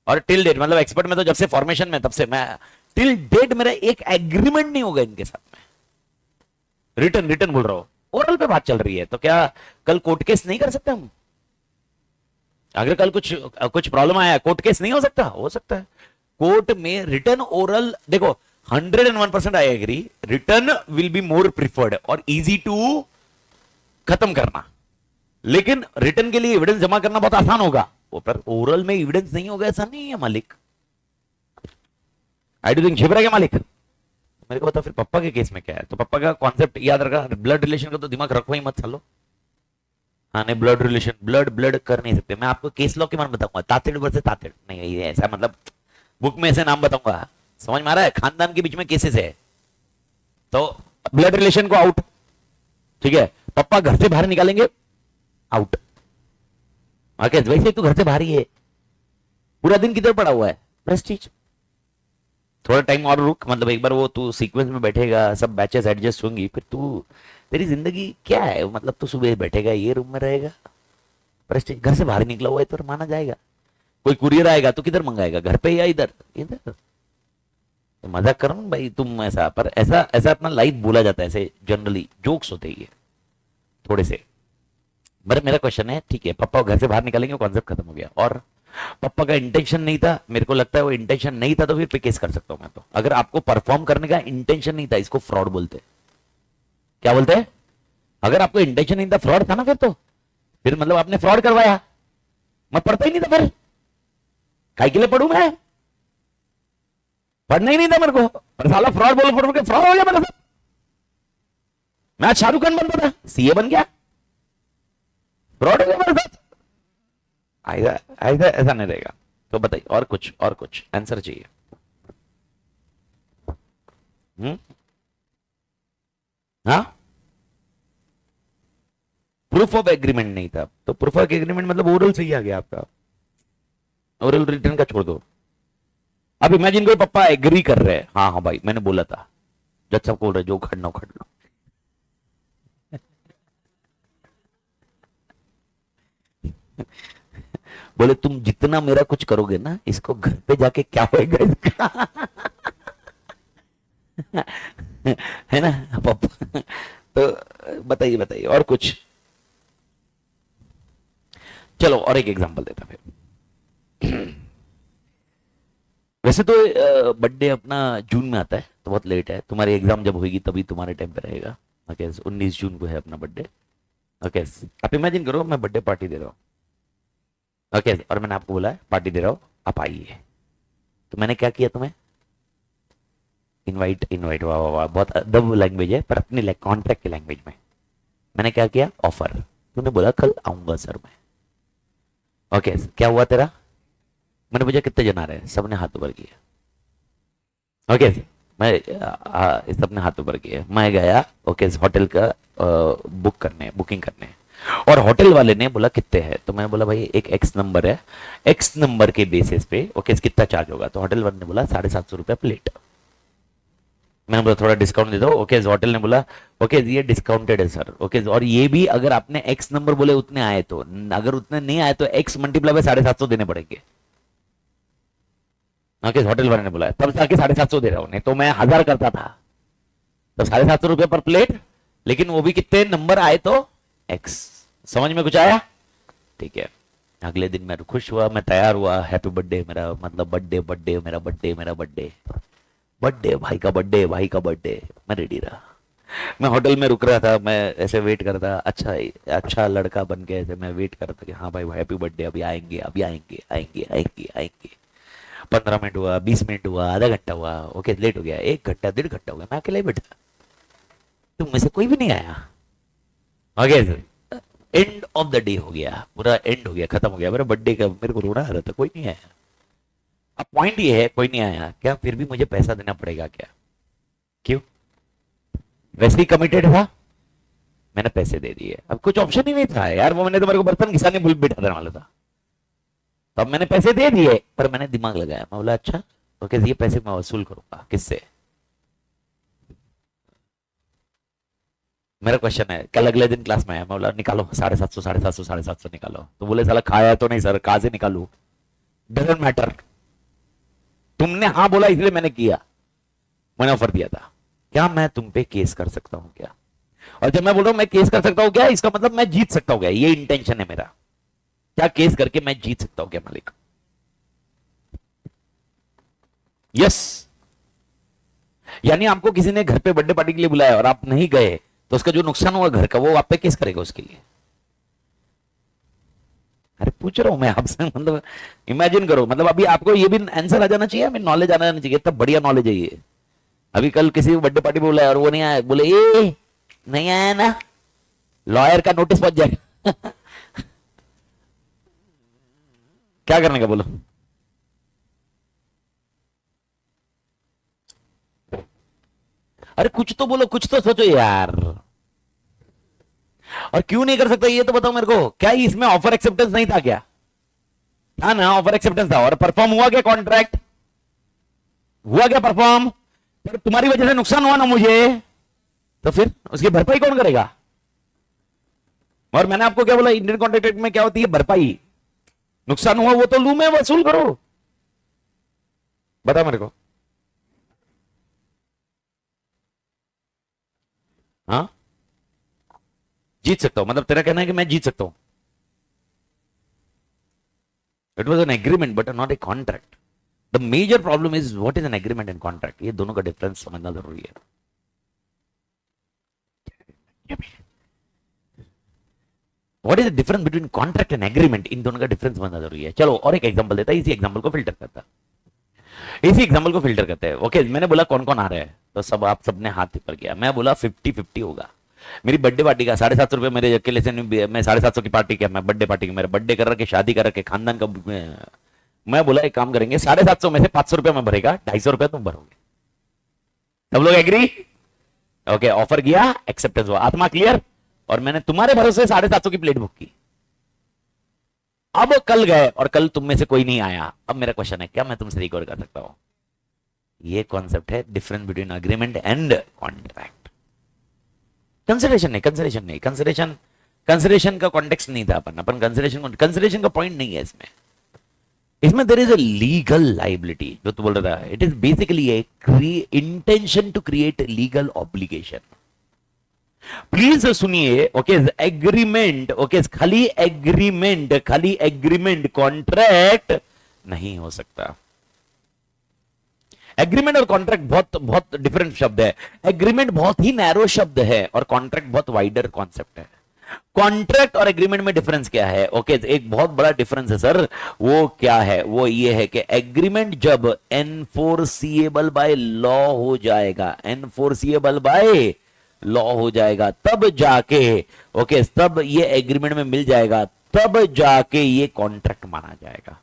और टिल डेट, मतलब एक्सपर्ट में तो जब से फॉर्मेशन में तब से मैं, टिल डेट मेरा एक एग्रीमेंट नहीं होगा इनके साथ में। रिटर्न रिटर्न बोल रहा हूं, ओरल पे बात चल रही है, तो क्या कल कोर्ट केस नहीं कर सकते हम? अगर कल कुछ कुछ प्रॉब्लम आया, कोर्ट केस नहीं हो सकता? हो सकता है। कोर्ट में रिटर्न ओरल, देखो 101% I agree, written will be more preferred और इजी टू खत्म करना, लेकिन रिटर्न के लिए एविडेंस जमा करना बहुत आसान होगा, वो पर ओरल में एविडेंस नहीं होगा ऐसा नहीं है मालिक। आई डू थिंक छिप रहा है क्या मालिक? मेरे को बता फिर पप्पा के केस में क्या है। तो पप्पा का कॉन्सेप्ट याद रखा, ब्लड रिलेशन का तो दिमाग रखो ही मत चलो। हाँ नहीं, ब्लड रिलेशन, ब्लड ब्लड कर नहीं सकते। मैं आपको केस लॉ के बारे में बताऊंगा, तातेड़ वर्सेस तातेड़ नहीं, ये ऐसा मतलब बुक में ऐसे नाम बताऊंगा, समझ में आ रहा है? खानदान के बीच में केसेस है, तो ब्लड रिलेशन को आउट, ठीक है। पप्पा घर से बाहर निकालेंगे, आउट। ओके, वैसे तू घर से बाहर ही है, पूरा दिन किधर पड़ा हुआ है? प्रेस्टीज। थोड़ा टाइम और रुक, मतलब एक बार वो तू सीक्वेंस में बैठेगा, सब बैचेस एडजस्ट होंगी, फिर तू, तेरी जिंदगी क्या है, मतलब तू सुबह बैठेगा, ये रूम में रहेगा, प्रेस्टीज। घर से बाहर निकला हुआ है तो माना जाएगा। कोई कुरियर आएगा तो किधर मंगाएगा, घर पे या इधर? इधर। तो मजाक करो ना भाई तुम ऐसा, पर ऐसा ऐसा अपना लाइफ बोला जाता है, ऐसे जनरली जोक्स होते ही थोड़े से। पर मेरा क्वेश्चन है, ठीक है पापा घर से बाहर निकालेंगे, कॉन्सेप्ट खत्म हो गया, और पापा का इंटेंशन नहीं था, मेरे को लगता है वो इंटेंशन नहीं था, तो फिर पे केस कर सकता हूं मैं। तो अगर आपको परफॉर्म करने का इंटेंशन नहीं था, इसको फ्रॉड बोलते हैं। क्या बोलते हैं? अगर आपको इंटेंशन नहीं था, फ्रॉड था ना फिर मतलब आपने फ्रॉड करवाया, मैं पढ़ता ही नहीं था, फिर काय के लिए पढ़ू मैं? पढ़ना ही नहीं था मेरे को, पर साला फ्रॉड बोल के फ्रॉड हो गया मेरे साथ। मैं शाहरुख खान बनता था, सीए बन गया, फ्रॉड हो गया मेरे साथ। ऐसा ऐसा ऐसा नहीं रहेगा। तो बताइए, और कुछ आंसर चाहिए? हाँ, प्रूफ ऑफ एग्रीमेंट नहीं था, तो प्रूफ ऑफ एग्रीमेंट मतलब ओरल सही आ गया आपका, ओरल रिटर्न का छोड़ दो। अब इमेजिन कोई पापा एग्री कर रहे हैं, हाँ हाँ भाई मैंने बोला था, जज साहब बोल रहे जो खड़ना खड़ लो। बोले तुम जितना मेरा कुछ करोगे ना, इसको घर पे जाके क्या होएगा इसका। है ना पापा? तो बताइए बताइए और कुछ। चलो और एक एग्जांपल देता फिर। वैसे तो बर्थडे अपना जून में आता है, तो बहुत लेट है। तुम्हारी एग्जाम जब होगी तभी तुम्हारे टाइम पे रहेगा। ओके, 19 जून को है अपना बर्थडे। ओके, आप इमेजिन करो मैं बर्थडे पार्टी दे रहा हूँ। ओके, और मैंने आपको बोला है पार्टी दे रहा हूँ, आप आइए। तो मैंने क्या किया तुम्हें? इनवाइट, इनवाइट, वाह वाह वाह, बहुत अदब लैंग्वेज है, पर अपनी कॉन्ट्रैक्ट की लैंग्वेज में मैंने क्या किया? ऑफर। तूने बोला कल आऊंगा सर मैं। ओके, क्या हुआ तेरा? मैंने पूछा कितने जन आ रहे हैं, सबने हाथ ऊपर किया। ओके, मैं सबने हाथ ऊपर किया, मैं गया ओके होटल का बुकिंग करने, और होटल वाले ने बोला कितने हैं, तो मैंने बोला भाई एक एक्स नंबर है, एक्स नंबर के बेसिस पे ओके कितना चार्ज होगा। तो होटल वाले ने बोला 750 रुपया प्लेट। मैंने बोला थोड़ा डिस्काउंट दे दो। ओके, होटल ने बोला ओके ये डिस्काउंटेड है सर। ओके, और ये भी अगर आपने एक्स नंबर बोले उतने आए तो, अगर उतने नहीं आए तो एक्स मल्टीप्लाई बाय 750 देने पड़ेंगे। ओके, होटल वाले ने बोला तब जाके 750 दे रहा हूं, नहीं तो मैं 1000 करता था। तो 750 रुपये पर प्लेट, लेकिन वो भी कितने नंबर आए तो एक्स। समझ में कुछ आया? ठीक है। अगले दिन मैं खुश हुआ, मैं तैयार हुआ, हैप्पी बर्थडे मेरा, मतलब बर्थडे बर्थडे मेरा बर्थडे मेरा बर्थडे बर्थडे भाई का बर्थडे भाई का बर्थडे। मैं रेडी रहा, मैं होटल में रुक रहा था, मैं ऐसे वेट करता, अच्छा अच्छा लड़का बन के ऐसे मैं वेट करता कि हाँ भाई हैप्पी बर्थडे, अभी आएंगे अभी आएंगे आएंगे आएंगे आएंगे। 15 मिनट हुआ, 20 मिनट हुआ, आधा घंटा हुआ, ओके लेट हो गया, 1 घंटा 1.5 घंटा हो गया, मैं अकेले ही बैठा, तुम में से कोई भी नहीं आया। Okay, end of the day हो गया, पूरा एंड हो गया, खत्म हो गया मेरा बर्थडे का। मेरे को रोना आ रहा था, कोई नहीं आया। अब पॉइंट ये है कोई नहीं आया, क्या फिर भी मुझे पैसा देना पड़ेगा क्या? क्यों? वैसे ही कमिटेड था, मैंने पैसे दे दिए, अब कुछ ऑप्शन ही नहीं था यार, वो मैंने तो मेरे को बर्तन घिसाने भूल बैठा देने वाला था, तो अब मैंने पैसे दे दिए, पर मैंने दिमाग लगाया, मैं बोला अच्छा ओके ये पैसे मैं वसूल करूंगा किससे? मेरा क्वेश्चन है, कल अगले दिन क्लास में आया, मैं बोला निकालो 750 750 750 निकालो, तो बोले साला खाया तो नहीं सर, कहां से निकालू? डजंट मैटर, तुमने हाँ बोला इसलिए मैंने किया, मैंने ऑफर दिया था। क्या मैं तुम पे केस कर सकता हूं क्या? और जब मैं बोल रहा हूं मैं केस कर सकता हूं क्या, इसका मतलब मैं जीत सकता हूं क्या, ये इंटेंशन है मेरा। क्या केस करके मैं जीत सकता हूं क्या मालिक? यस। यानी आपको किसी ने घर पे बर्थडे पार्टी के लिए बुलाया और आप नहीं गए, तो उसका जो नुकसान हुआ घर का, वो आप पे केस करेगा उसके लिए? अरे पूछ रहा हूं मैं आपसे, मतलब इमेजिन करो, मतलब अभी आपको ये भी आंसर आ जाना चाहिए, हमें नॉलेज आना चाहिए, इतना बढ़िया नॉलेज है ये। अभी कल किसी को बर्थडे पार्टी बुलाया और वो नहीं आया, बोले ए नहीं आया ना, लॉयर का नोटिस पहुंच जाएगा। क्या करने का बोलो? अरे कुछ तो बोलो, कुछ तो सोचो यार। और क्यों नहीं कर सकता ये तो बताओ मेरे को, क्या इसमें ऑफर एक्सेप्टेंस नहीं था क्या? था ना, ऑफर एक्सेप्टेंस था, और परफॉर्म हुआ क्या कॉन्ट्रैक्ट? हुआ क्या परफॉर्म? पर तुम्हारी वजह से नुकसान हुआ ना मुझे, तो फिर उसकी भरपाई कौन करेगा? और मैंने आपको क्या बोला, इंडियन कॉन्ट्रैक्ट एक्ट में क्या होती है? भरपाई। नुकसान हुआ वो तो लू में वसूल करो। बताओ मेरे को। हाँ, जीत सकता हूं, मतलब तेरा कहना है कि मैं जीत सकता हूं? It was an agreement but not a contract. The major problem is what is an agreement and contract, ये दोनों का डिफरेंस समझना जरूरी है। What is the difference between contract and agreement, इन दोनों का डिफरेंस समझना जरूरी है। चलो और एक एग्जांपल देता है, इसी एग्जांपल को फिल्टर करता है, इसी एग्जांपल को फिल्टर करते हैं। ओके मैंने बोला कौन कौन आ रहा है, तो सब आप सबने हाथ ऊपर किया। मैं बोला 50-50 होगा। मेरी बर्थडे पार्टी का 750 मेरे अकेले से नहीं, मैं 750 की पार्टी क्या, मैं बर्थडे पार्टी की, मेरा बर्थडे कर रखे, शादी कर रखे, खानदान का। मैं बोला एक काम करेंगे, 750 में से 500 रुपया मैं भरेगा, 250 रुपया तुम भरोगे। सब लोग एग्री? ओके ऑफर किया, एक्सेप्टेंस हुआ, आत्मा क्लियर। और मैंने तुम्हारे भरोसे 750 की प्लेट बुक की। अब कल गए और कल तुम में से कोई नहीं आया। अब मेरा क्वेश्चन है, क्या मैं तुमसे रिकवर कर सकता हूं? ये कॉन्सेप्ट है difference between agreement and contract. Consideration नहीं, कंसिडरेशन नहीं, कंसिडरेशन, कंसिडरेशन का कॉन्टेक्स्ट नहीं था अपन कंसिडरेशन का पॉइंट नहीं है इसमें। इसमें there is a legal liability, जो तू बोल रहा था, it is basically a intention to create legal obligation. Please सुनिए, ओके एग्रीमेंट, ओके खाली एग्रीमेंट कॉन्ट्रैक्ट नहीं हो सकता। एग्रीमेंट और कॉन्ट्रैक्ट बहुत बहुत डिफरेंट शब्द है। एग्रीमेंट बहुत ही नैरो शब्द है और कॉन्ट्रैक्ट बहुत वाइडर कॉन्सेप्ट है। कॉन्ट्रैक्ट और एग्रीमेंट में डिफरेंस क्या है? ओके एक बहुत बड़ा डिफरेंस है सर, वो क्या है? वो ये है कि एग्रीमेंट जब एनफोर्सिएबल बाय लॉ हो जाएगा, एनफोर्सिएबल बाय लॉ हो जाएगा, तब जाके ओके तब ये एग्रीमेंट में मिल जाएगा, तब जाके ये कॉन्ट्रैक्ट माना जाएगा।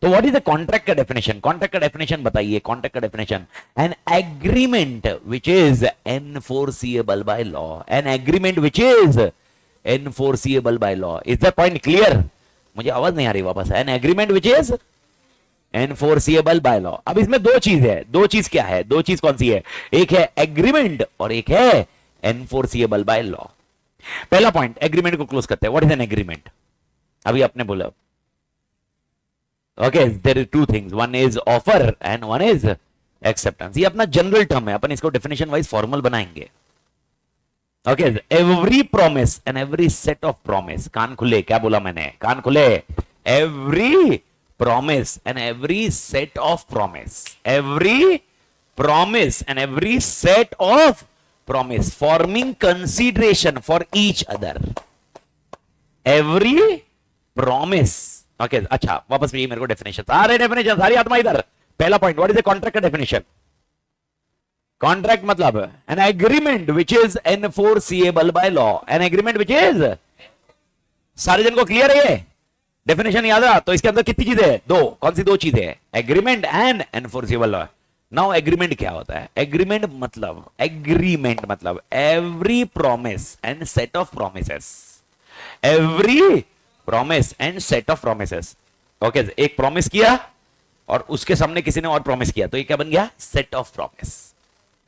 तो व्हाट इज द कॉन्ट्रैक्ट का डेफिनेशन? कॉन्ट्रैक्ट का डेफिनेशन बताइए। कॉन्ट्रैक्ट का definition, N agreement which is enforceable by law, N agreement which is enforceable by law. Is the point clear? मुझे आवाज नहीं आ रही वापस। N agreement which is enforceable by law. अब इसमें दो चीज है, दो चीज क्या है, दो चीज कौन सी है? एक है एग्रीमेंट और एक है एनफोर्सिएबल बाय लॉ। पहला पॉइंट, एग्रीमेंट को क्लोज करते हैं। What is an agreement? अभी आपने बोला okay there is two things, one is offer and one is acceptance. ये अपना जनरल टर्म है, अपन इसको डेफिनेशन वाइज फॉर्मल बनाएंगे। Okay every promise and every set of promise, कान खुले, क्या बोला मैंने? कान खुले। Every promise and every set of promise, every promise and every set of promise forming consideration for each other, every promise। Okay अच्छा वापस ये मेरे को डेफिनेशन, सारे डेफिनेशन, सारी आत्मा इधर। पहला point, what is a contract का डेफिनेशन? कॉन्ट्रैक्ट मतलब N agreement which is enforceable by law, N agreement which is, सारे जन को क्लियर है ये डेफिनेशन? याद रहा? तो इसके अंदर कितनी चीजें? दो। कौन सी दो चीजें? Agreement and enforceable law. Now agreement क्या होता है? एग्रीमेंट मतलब every promise and set of promises, every promise and set of promises. Okay एक प्रॉमिस किया, और उसके सामने किसी ने और प्रॉमिस किया, तो ये क्या बन गया? Set of promise.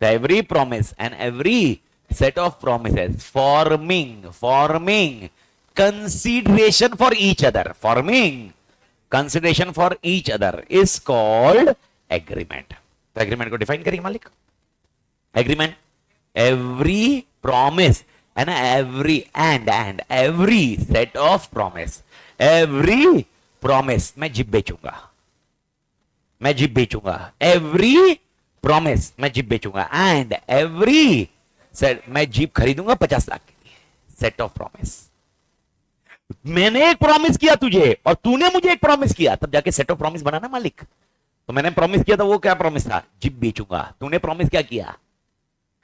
Every promise and every set of promises forming consideration for each other, forming consideration for each other is called agreement. तो एग्रीमेंट को डिफाइन करिए मालिक. Agreement, every promise and every set of promise. Every promise, मैं जीप बेचूंगा, मैं जीप बेचूंगा. एवरी प्रॉमिस, मैं जीप बेचूंगा. एंड एवरी सेट, मैं जीप खरीदूंगा 50 लाख के लिए. Set of promise. मैंने एक प्रॉमिस किया तुझे और तूने मुझे एक प्रॉमिस किया, तब जाके सेट ऑफ प्रॉमिस बना ना मालिक. तो मैंने प्रॉमिस किया था, वो क्या प्रॉमिस था? जीप बेचूंगा. तूने प्रॉमिस क्या किया?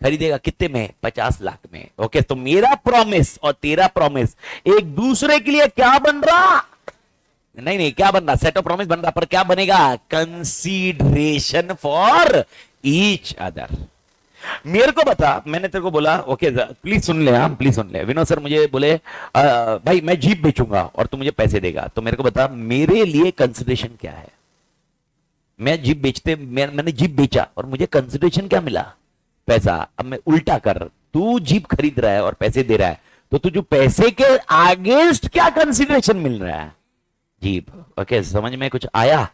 खरीदेगा कितने में? 50 लाख में. ओके, तो मेरा प्रॉमिस और तेरा प्रॉमिस एक दूसरे के लिए क्या बन रहा? नहीं, क्या बन रहा? सेट ऑफ प्रॉमिस बन रहा, पर क्या बनेगा? Consideration for each other. मेरे को बता, मैंने तेरे को बोला, ओके प्लीज सुन ले, हाँ प्लीज सुन ले. विनोद सर मुझे बोले भाई मैं जीप बेचूंगा और तू मुझे पैसे देगा. तो मेरे को बता, मेरे लिए कंसीडरेशन क्या है? मैं जीप बेचते, मैंने जीप बेचा और मुझे कंसीडरेशन क्या मिला? पैसा. अब मैं उल्टा कर, तू जीप खरीद रहा है और पैसे दे रहा है, तो तुझे पैसे के अगेंस्ट क्या कंसीडरेशन मिल रहा है? जीप. ओके, समझ में कुछ आया?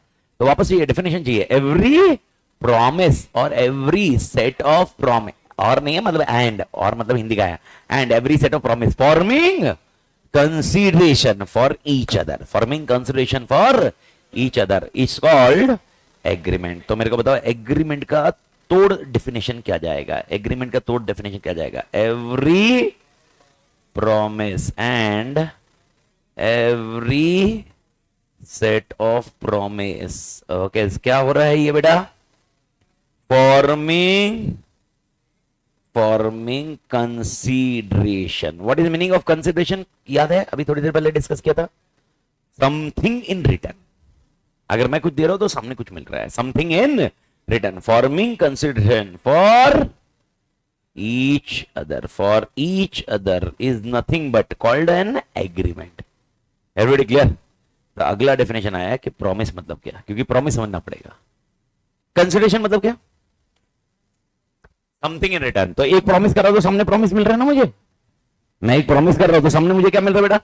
तो वापस ये डेफिनेशन चाहिए. एवरी प्रॉमिस और एवरी सेट ऑफ प्रॉमिस, और नहीं है मतलब एंड, और मतलब हिंदी का है. And every set of promise forming consideration for each other, forming consideration for each other is called agreement. तो मेरे को बताओ, एग्रीमेंट का तोड़ डेफिनेशन क्या जाएगा? एग्रीमेंट का तोड़ डेफिनेशन क्या जाएगा? Every promise and every set of promise. Okay, क्या हो रहा है ये बेटा? Forming consideration. What is meaning of consideration? याद है, अभी थोड़ी देर पहले डिस्कस किया था. Something in return. अगर मैं कुछ दे रहा हूं तो सामने कुछ मिल रहा है. Something in return. Forming consideration for each other. For each other is nothing but called an agreement. Everybody clear? तो अगला डेफिनेशन आया कि प्रॉमिस मतलब क्या, क्योंकि प्रॉमिस समझना पड़ेगा. कंसीडरेशन मतलब क्या? Something in return. तो एक प्रॉमिस कर रहा हूं तो सामने प्रॉमिस मिल रहा है ना मुझे. मैं एक प्रॉमिस कर रहा हूं तो सामने मुझे क्या मिल रहा है बेटा?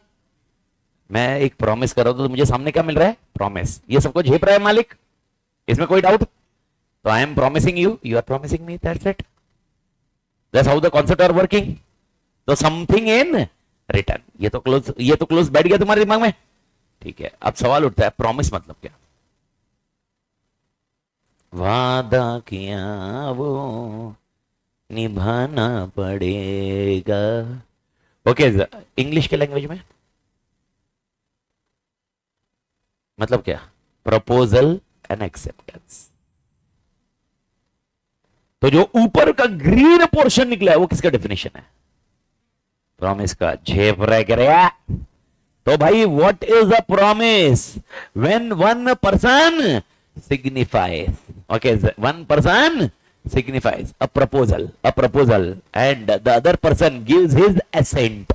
मैं एक प्रॉमिस कर रहा हूं तो मुझे सामने क्या मिल रहा है? प्रॉमिस. ये सबको झेप रहा है मालिक, इसमें कोई डाउट? तो I am promising you, you are promising me, that's it. That's how the concept are working. तो समथिंग इन रिटर्न, ये तो क्लोज बैठ गया तुम्हारे दिमाग में. ठीक है, अब सवाल उठता है, प्रॉमिस मतलब क्या? वादा किया वो निभाना पड़ेगा. ओके, इंग्लिश के लैंग्वेज में मतलब क्या? Proposal and acceptance. तो जो ऊपर का ग्रीन पोर्शन निकला है वो किसका डेफिनेशन है? प्रॉमिस का. झेप रह गया. तो भाई what is a promise? When one person signifies, okay, one person signifies a proposal and the other person gives his assent.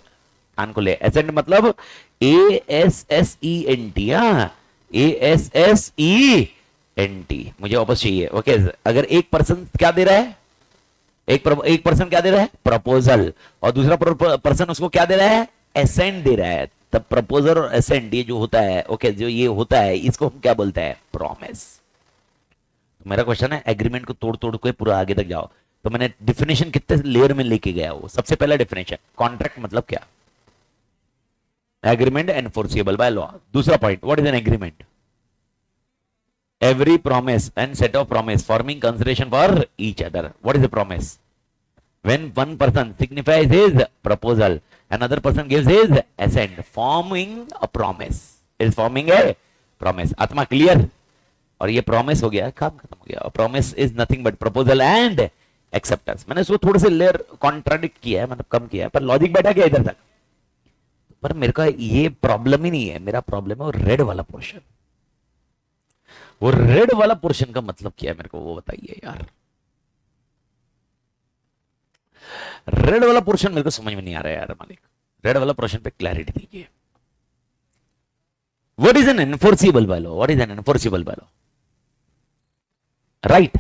कान को ले, assent मतलब ASSENT. ASSENT मुझे वापस चाहिए. ओके, अगर एक पर्सन क्या दे रहा है? एक पर्सन क्या दे रहा है? प्रपोजल. और दूसरा पर्सन उसको क्या दे रहा है? एसेंट दे रहा है. तब प्रपोजल और एसेंट ये जो होता है, ओके, जो ये होता है इसको हम क्या बोलते हैं? प्रॉमिस. तो मेरा क्वेश्चन है, एग्रीमेंट को तोड़ तोड़ के पूरा आगे तक जाओ. तो मैंने डिफिनेशन कितने लेयर में लेके गया वो. सबसे पहला डिफिनेशन, कॉन्ट्रैक्ट मतलब क्या? Agreement enforceable by law. दूसरा point, what is an agreement? Every promise and set of promise forming consideration for each other. What is the promise? When one person signifies his proposal, another person gives his assent, forming a promise. Is forming a promise. आत्मा क्लियर? और ये प्रॉमिस हो गया, काम खत्म हो गया. Promise is nothing but proposal and acceptance. मैंने उसको थोड़े से लेयर कॉन्ट्राडिक्ट किया है, मतलब कम किया है, पर लॉजिक बैठा गया इधर तक. पर मेरे का ये प्रॉब्लम ही नहीं है. मेरा प्रॉब्लम है वो रेड वाला पोर्शन. वो रेड वाला पोर्शन का मतलब क्या है मेरे को वो बताइए यार. रेड वाला पोर्शन मेरे को समझ में नहीं आ रहा है यार मालिक. रेड वाला पोर्शन पे क्लैरिटी दीजिए. What is N enforceable by law? What is N enforceable by law? Right,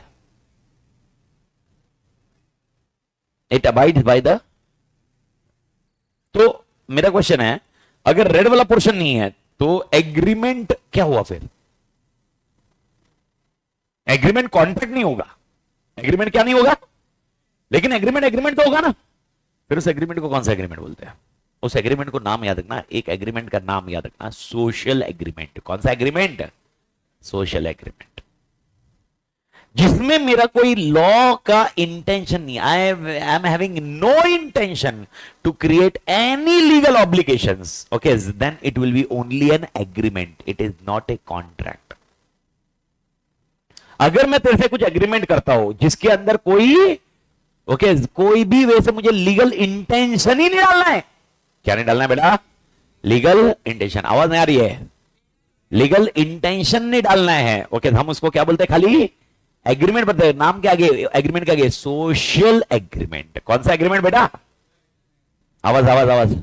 it abides by the. तो मेरा क्वेश्चन है, अगर रेड वाला पोर्शन नहीं है तो एग्रीमेंट क्या हुआ फिर? एग्रीमेंट कॉन्ट्रैक्ट नहीं होगा, एग्रीमेंट क्या नहीं होगा, लेकिन एग्रीमेंट एग्रीमेंट तो होगा ना। फिर उस एग्रीमेंट को कौन सा एग्रीमेंट बोलते हैं? उस एग्रीमेंट को नाम याद रखना, एक एग्रीमेंट का नाम याद रखना, सोशल एग्रीमेंट। कौन सा एग्रीमेंट? सोशल एग्रीमेंट, जिसमें मेरा कोई लॉ का इंटेंशन नहीं, I am having no intention to create any legal obligations, okay, then it will be only an agreement, it is not a contract. अगर मैं तेरे से कुछ एग्रीमेंट करता हूं जिसके अंदर कोई कोई भी वे से मुझे लीगल इंटेंशन ही नहीं डालना है, क्या नहीं डालना है बेटा? Legal intention. आवाज नहीं आ रही है? लीगल इंटेंशन नहीं डालना है, ओके, हम उसको क्या बोलते हैं? खाली एग्रीमेंट बोलते हैं। नाम क्या आगे एग्रीमेंट का? Social agreement. कौन सा एग्रीमेंट बेटा? आवाज आवाज आवाज,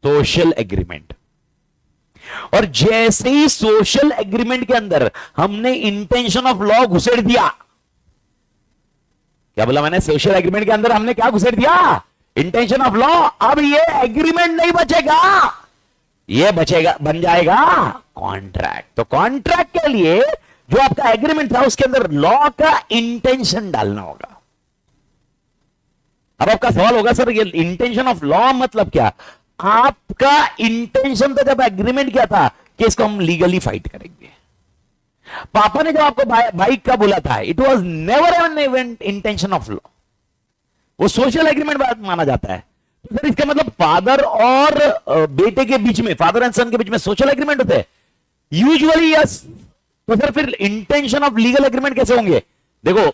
सोशल एग्रीमेंट। और जैसे ही सोशल एग्रीमेंट के अंदर हमने इंटेंशन ऑफ लॉ घुसेड़ दिया, क्या बोला मैंने? सोशल एग्रीमेंट के अंदर हमने क्या घुसेड़ दिया? Intention of law. अब ये एग्रीमेंट नहीं बचेगा, ये बचेगा, बन जाएगा कॉन्ट्रैक्ट। तो कॉन्ट्रैक्ट के लिए जो आपका एग्रीमेंट था उसके अंदर लॉ का इंटेंशन डालना होगा। अब आपका सवाल होगा, सर ये इंटेंशन ऑफ लॉ मतलब क्या? आपका इंटेंशन तो जब एग्रीमेंट किया था कि इसको हम लीगली फाइट करेंगे। पापा ने जब आपको बाइक का बोला था, it was never an intention of law, वो सोशल एग्रीमेंट माना जाता है। तो सर इसका मतलब फादर और बेटे के बीच में, फादर एंड सन के बीच में सोशल एग्रीमेंट होते हैं यूजुअली, यस। तो सर फिर इंटेंशन ऑफ लीगल एग्रीमेंट कैसे होंगे? देखो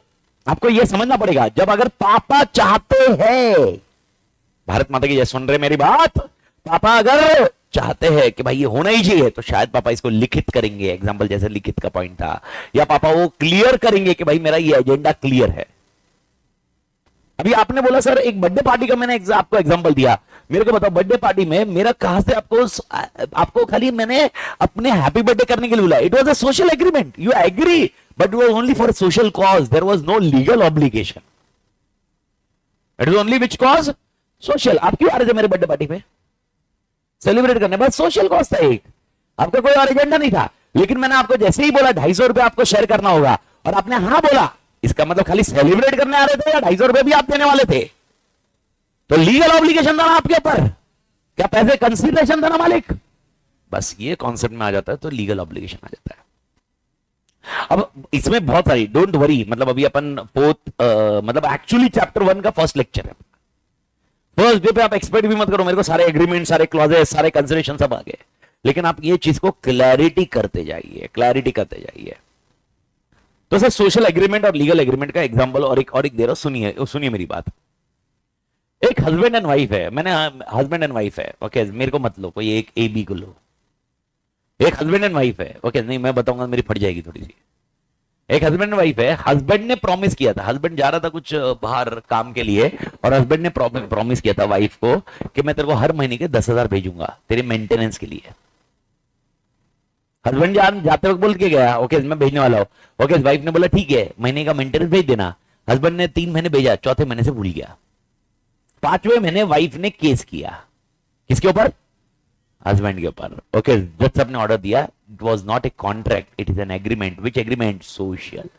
आपको यह समझना पड़ेगा, जब अगर पापा चाहते हैं, भारत माता की जय, सुन रहे मेरी बात, पापा अगर चाहते हैं कि भाई ये होना ही चाहिए, तो शायद पापा इसको लिखित करेंगे, एग्जांपल जैसे लिखित का पॉइंट था, या पापा वो क्लियर करेंगे कि भाई मेरा ये एजेंडा क्लियर है। अभी आपने बोला सर एक बर्थडे पार्टी का मैंने आपको एग्जांपल दिया, मेरे को बताओ बर्थडे पार्टी में मेरा कहां से आपको खाली मैंने अपने हैप्पी बर्थडे करने के लिए बोला, it was a social agreement, you agree, but it was only for social cause, there was no legal obligation, it was only which cause? Social. आप क्यों आ रहे थे मेरे बर्थडे पार्टी पे? सेलिब्रेट करने, बस सोशल कॉज था एक, आपका कोई और एजेंडा नहीं था। लेकिन मैंने आपको जैसे ही बोला 250 रुपए आपको शेयर करना होगा और आपने हाँ बोला, इसका मतलब खाली सेलिब्रेट करने आ रहे थे या 250 रुपए भी आप देने वाले थे? तो लीगल ऑब्लिगेशन था ना आपके ऊपर, क्या पैसे कंसीडरेशन था ना मालिक? बस ये कॉन्सेप्ट में आ जाता है तो लीगल ऑब्लिगेशन आ जाता है। अब इसमें बहुत सारी, डोंट वरी, मतलब अभी अपन मतलब एक्चुअली चैप्टर 1 का फर्स्ट लेक्चर है। फर्स्ट डे पे आप एक्सपेक्ट भी मत करो मेरे को सारे एग्रीमेंट, सारे क्लॉजेस, सारे कंसीडरेशन सब आ गए, लेकिन आप ये चीज को क्लैरिटी करते जाइए, क्लैरिटी करते जाइए। तो सर सोशल एग्रीमेंट और लीगल एग्रीमेंट का एग्जांपल और एक दे रहा हूं, सुनिए मेरी बात। एक हस्बैंड एंड वाइफ है, मैंने हस्बैंड एंड वाइफ है, ओके, मेरे को मत लो, कोई एक ए बी को लो। एक हस्बैंड एंड वाइफ है, ओके, नहीं मैं बताऊंगा मेरी फट जाएगी थोड़ी सी। एक हस्बैंड एंड वाइफ है, हस्बैंड ने प्रॉमिस किया था, हस्बैंड जा रहा था कुछ बाहर काम के लिए, और हस्बैंड ने प्रॉमिस किया था वाइफ को कि मैं तेरे को हर महीने के 10,000 भेजूंगा तेरे मेंटेनेंस के लिए। हस्बैंड जाते वक्त बोल के गया, ओके मैं भेजने वाला हूं, ओके, वाइफ ने बोला ठीक है महीने का मेंटेनेंस भेज देना। हस्बैंड ने 3 महीने भेजा, चौथे महीने से भूल गया। 5वें महीने वाइफ ने केस किया, किसके ऊपर? हस्बैंड के ऊपर। ओके, जज साहब ने ऑर्डर दिया, it was not a contract, it is an agreement. Which agreement? Social.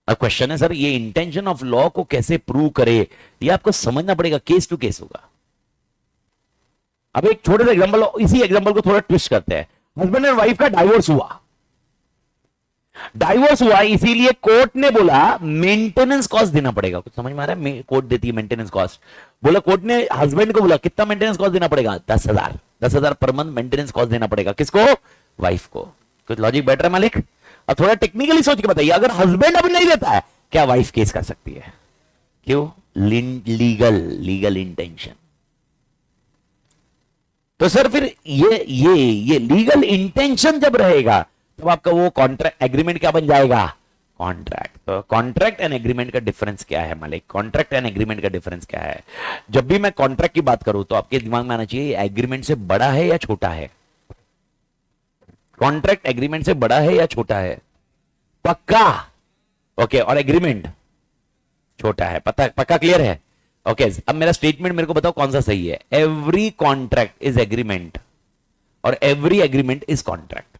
अब क्वेश्चन है सर ये इंटेंशन ऑफ लॉ को कैसे प्रूव करे, ये आपको समझना पड़ेगा, केस टू केस होगा। अब एक छोटे से एग्जांपल, इसी एग्जांपल को थोड़ा ट्विस्ट करते हैं। हस्बैंड एंड वाइफ का डाइवोर्स हुआ, डाइवोर्स हुआ, इसीलिए कोर्ट ने बोला मेंटेनेंस कॉस्ट देना पड़ेगा। कुछ समझ में आ रहा है? कोर्ट देती है मेंटेनेंस कॉस्ट। बोला कोर्ट ने हस्बैंड को बोला कितना मेंटेनेंस कॉस्ट देना पड़ेगा? 10,000 पर मंथ मेंटेनेंस कॉस्ट देना पड़ेगा। किसको? वाइफ को। कुछ लॉजिक बैठ रहा है मालिक? और थोड़ा टेक्निकली सोच के बताइए, अगर हस्बैंड अभी नहीं देता है, क्या वाइफ केस कर सकती है? क्यों? Legal intention. तो सर फिर ये लीगल इंटेंशन जब रहेगा तब आपका वो कॉन्ट्रैक्ट एग्रीमेंट क्या बन जाएगा? कॉन्ट्रैक्ट। तो कॉन्ट्रैक्ट एंड एग्रीमेंट का डिफरेंस क्या है मालिक? कॉन्ट्रैक्ट एंड एग्रीमेंट का डिफरेंस क्या है? जब भी मैं कॉन्ट्रैक्ट की बात करूं तो आपके दिमाग में आना चाहिए एग्रीमेंट से बड़ा है या छोटा है? कॉन्ट्रैक्ट एग्रीमेंट से बड़ा है या छोटा है? पक्का, ओके, और एग्रीमेंट छोटा है, पता, पक्का, क्लियर है, ओके। अब मेरा स्टेटमेंट मेरे को बताओ कौन सा सही है। एवरी कॉन्ट्रैक्ट इज एग्रीमेंट और every agreement is contract.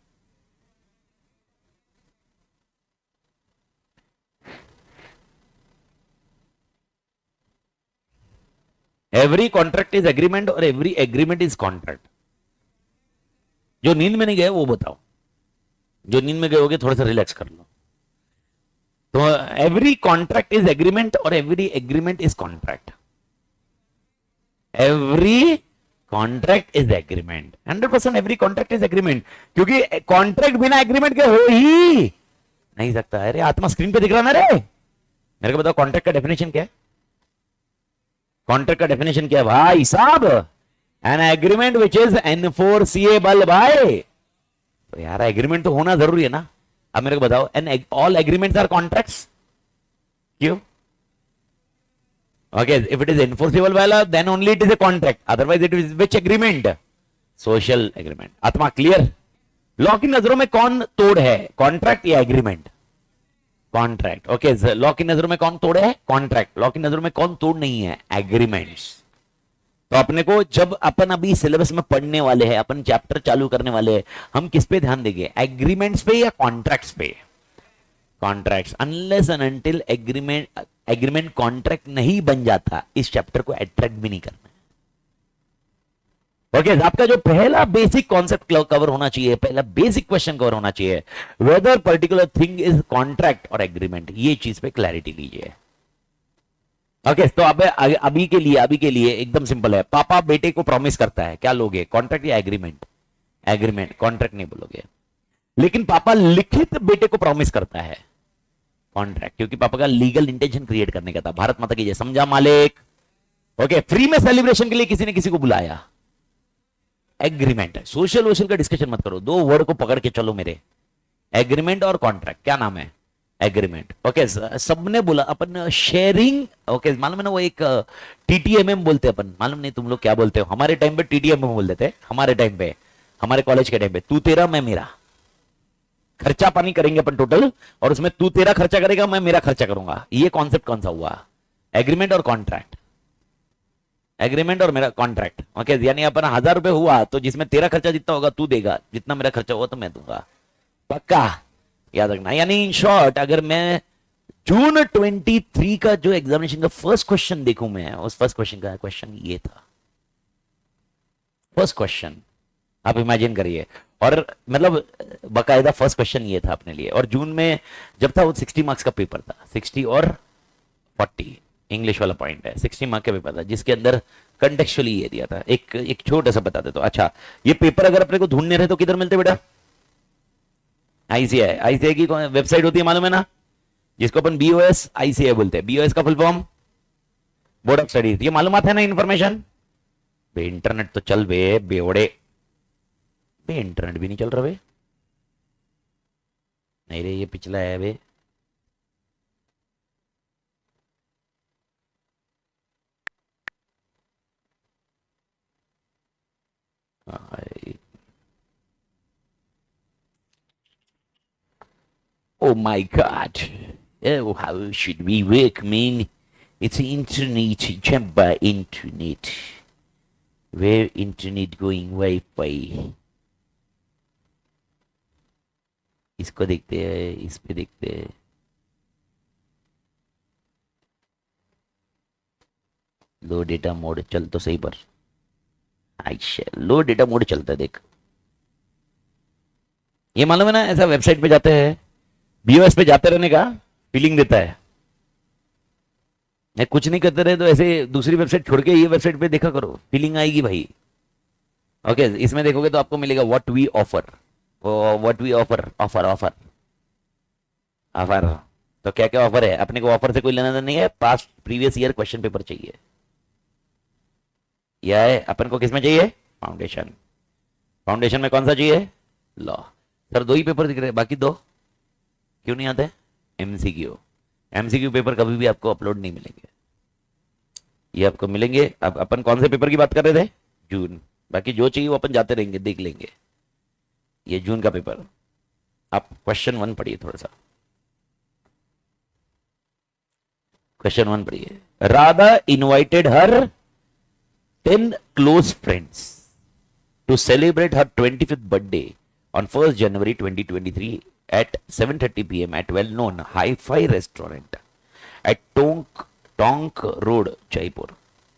Every contract is agreement और एवरी एग्रीमेंट इज कॉन्ट्रैक्ट। जो नींद में नहीं गए वो बताओ, जो नींद में गए होगे थोड़ा सा रिलैक्स कर लो। तो एवरी कॉन्ट्रैक्ट इज एग्रीमेंट और every agreement is contract. Every contract is agreement, 100% every contract is agreement, क्योंकि कॉन्ट्रैक्ट बिना एग्रीमेंट के हो ही नहीं सकता। अरे आत्मा स्क्रीन पे दिख रहा ना रे, मेरे को बताओ कॉन्ट्रैक्ट का डेफिनेशन क्या है। कॉन्ट्रैक्ट का डेफिनेशन क्या है भाई साहब? An agreement which is enforceable by. तो यार एग्रीमेंट तो होना जरूरी है ना। अब मेरे को बताओ, an all agreements are contracts, क्यों? Okay, if it is enforceable by then only it is a contract. Otherwise, it is which agreement? Social agreement. आत्मा क्लियर? लॉ की नजरों में कौन तोड़ है, कॉन्ट्रैक्ट या एग्रीमेंट? कॉन्ट्रैक्ट। ओके, लॉ की नजरों में कौन तोड़ है? कॉन्ट्रैक्ट। लॉ की नजरों में कौन तोड़ नहीं है? एग्रीमेंट्स। तो अपने को जब अपन अभी सिलेबस में पढ़ने वाले हैं, अपन चैप्टर चालू करने वाले हैं, हम किस पे ध्यान देंगे? एग्रीमेंट्स पे या कॉन्ट्रैक्ट्स पे? Contracts. Unless and until agreement contract नहीं बन जाता, इस चैप्टर को अट्रैक्ट भी नहीं करना है। ओके, आपका जो पहला बेसिक कॉन्सेप्ट कवर होना चाहिए, पहला बेसिक क्वेश्चन कवर होना चाहिए, whether particular thing is contract और एग्रीमेंट। ये चीज पे क्लैरिटी लीजिए। ओके, तो अब अभी के लिए एकदम सिंपल है। पापा बेटे को प्रॉमिस करता है, क्या लोगे, कॉन्ट्रैक्ट या एग्रीमेंट? एग्रीमेंट। कॉन्ट्रैक्ट नहीं बोलोगे। लेकिन पापा लिखित बेटे को प्रॉमिस करता है, कॉन्ट्रैक्ट, क्योंकि पापा का लीगल इंटेंशन क्रिएट करने का था। भारत माता की जय, समझा मालिक? ओके, फ्री में सेलिब्रेशन के लिए किसी ने किसी को बुलाया, एग्रीमेंट। सोशल वोशल का डिस्कशन मत करो, दो वर्ड को पकड़ के चलो मेरे, एग्रीमेंट और कॉन्ट्रैक्ट। क्या नाम है? एग्रीमेंट। ओके, सबने बोला अपन शेयरिंग। ओके, मालूम है ना वो एक टीटीएमएम बोलते हैं अपन, मालूम नहीं तुम लोग क्या बोलते हो। हमारे टाइम पे टीटीएमएम बोलते थे, हमारे टाइम पे, हमारे कॉलेज के टाइम पे, तू तेरा मैं मेरा। खर्चा पानी करेंगे अपन टोटल, और उसमें तू तेरा खर्चा करेगा, मैं मेरा खर्चा करूंगा। ये कॉन्सेप्ट कौन सा हुआ? एग्रीमेंट और कॉन्ट्रैक्ट। एग्रीमेंट और मेरा कॉन्ट्रैक्ट। ओके, यानी अपन 1000 रुपए हुआ तो जिसमें तेरा खर्चा जितना होगा तू देगा, जितना मेरा खर्चा होगा तो मैं दूंगा। पक्का याद रखना। यानी इन शॉर्ट, अगर मैं जून 23 का जो एग्जामिनेशन का फर्स्ट क्वेश्चन देखूं, मैं उस फर्स्ट क्वेश्चन का क्वेश्चन ये था। फर्स्ट क्वेश्चन आप इमेजिन करिए, और मतलब बाकायदा फर्स्ट क्वेश्चन ये था अपने लिए। और जून में जब था वो 60 मार्क्स का पेपर था, 60 और 40 इंग्लिश वाला पॉइंट है, 60 मार्क का पेपर था, जिसके अंदर कंटेक्चुअली ये दिया था। एक छोटा सा बता दे तो अच्छा, ये पेपर अगर अपने को ढूंढने रहे तो किधर मिलते बेटा? आईसीआई। आईसीआई की वेबसाइट होती है मालूम है ना, जिसको अपन बीओएस आईसीआई बोलते हैं। बीओएस का full form board of studies. ये मालूमात है ना इन्फॉर्मेशन? बे इंटरनेट तो चल बे बेवड़े, बे इंटरनेट भी नहीं चल रहा बे। नहीं रे, ये पिछला है बे। Oh my God. Oh, how should we work, man? It's internet, jump by internet. Where internet going Wi-Fi? इसको देखते हैं, इस पे देखते हैं। लो डेटा मोड चल तो सही पर। अच्छा, लो डेटा मोड चलता है, देख। ये मालूम है ना, ऐसा वेबसाइट पे जाते हैं, बीओएस पे जाते रहने का फीलिंग देता है। कुछ नहीं करते रहे तो ऐसे दूसरी वेबसाइट छोड़ के ये वेबसाइट पे देखा करो, फीलिंग आएगी भाई। ओके, इसमें देखोगे तो आपको मिलेगा what we offer. What we offer, offer offer offer. तो क्या क्या ऑफर है? अपने को ऑफर से कोई लेना देना नहीं है, past previous year question paper चाहिए। यह है अपन को, किसमें चाहिए? फाउंडेशन। फाउंडेशन में कौन सा चाहिए? लॉ। सर 2 ही पेपर दिख रहे हैं, बाकी 2 क्यों नहीं आते? एमसीक्यू। एमसीक्यू पेपर कभी भी आपको अपलोड नहीं मिलेंगे, ये आपको मिलेंगे। अब अपन कौन से पेपर की बात कर रहे थे? जून। बाकी जो चाहिए वो अपन जाते रहेंगे, देख लेंगे। ये जून का पेपर। आप क्वेश्चन 1 पढ़िए थोड़ा सा। क्वेश्चन 1 पढ़िए। Radha invited her 10 close friends to celebrate her 25th birthday on 1st January 2023 at 7:30 p.m. at well-known hi-fi restaurant at Tonk Road, Jaipur.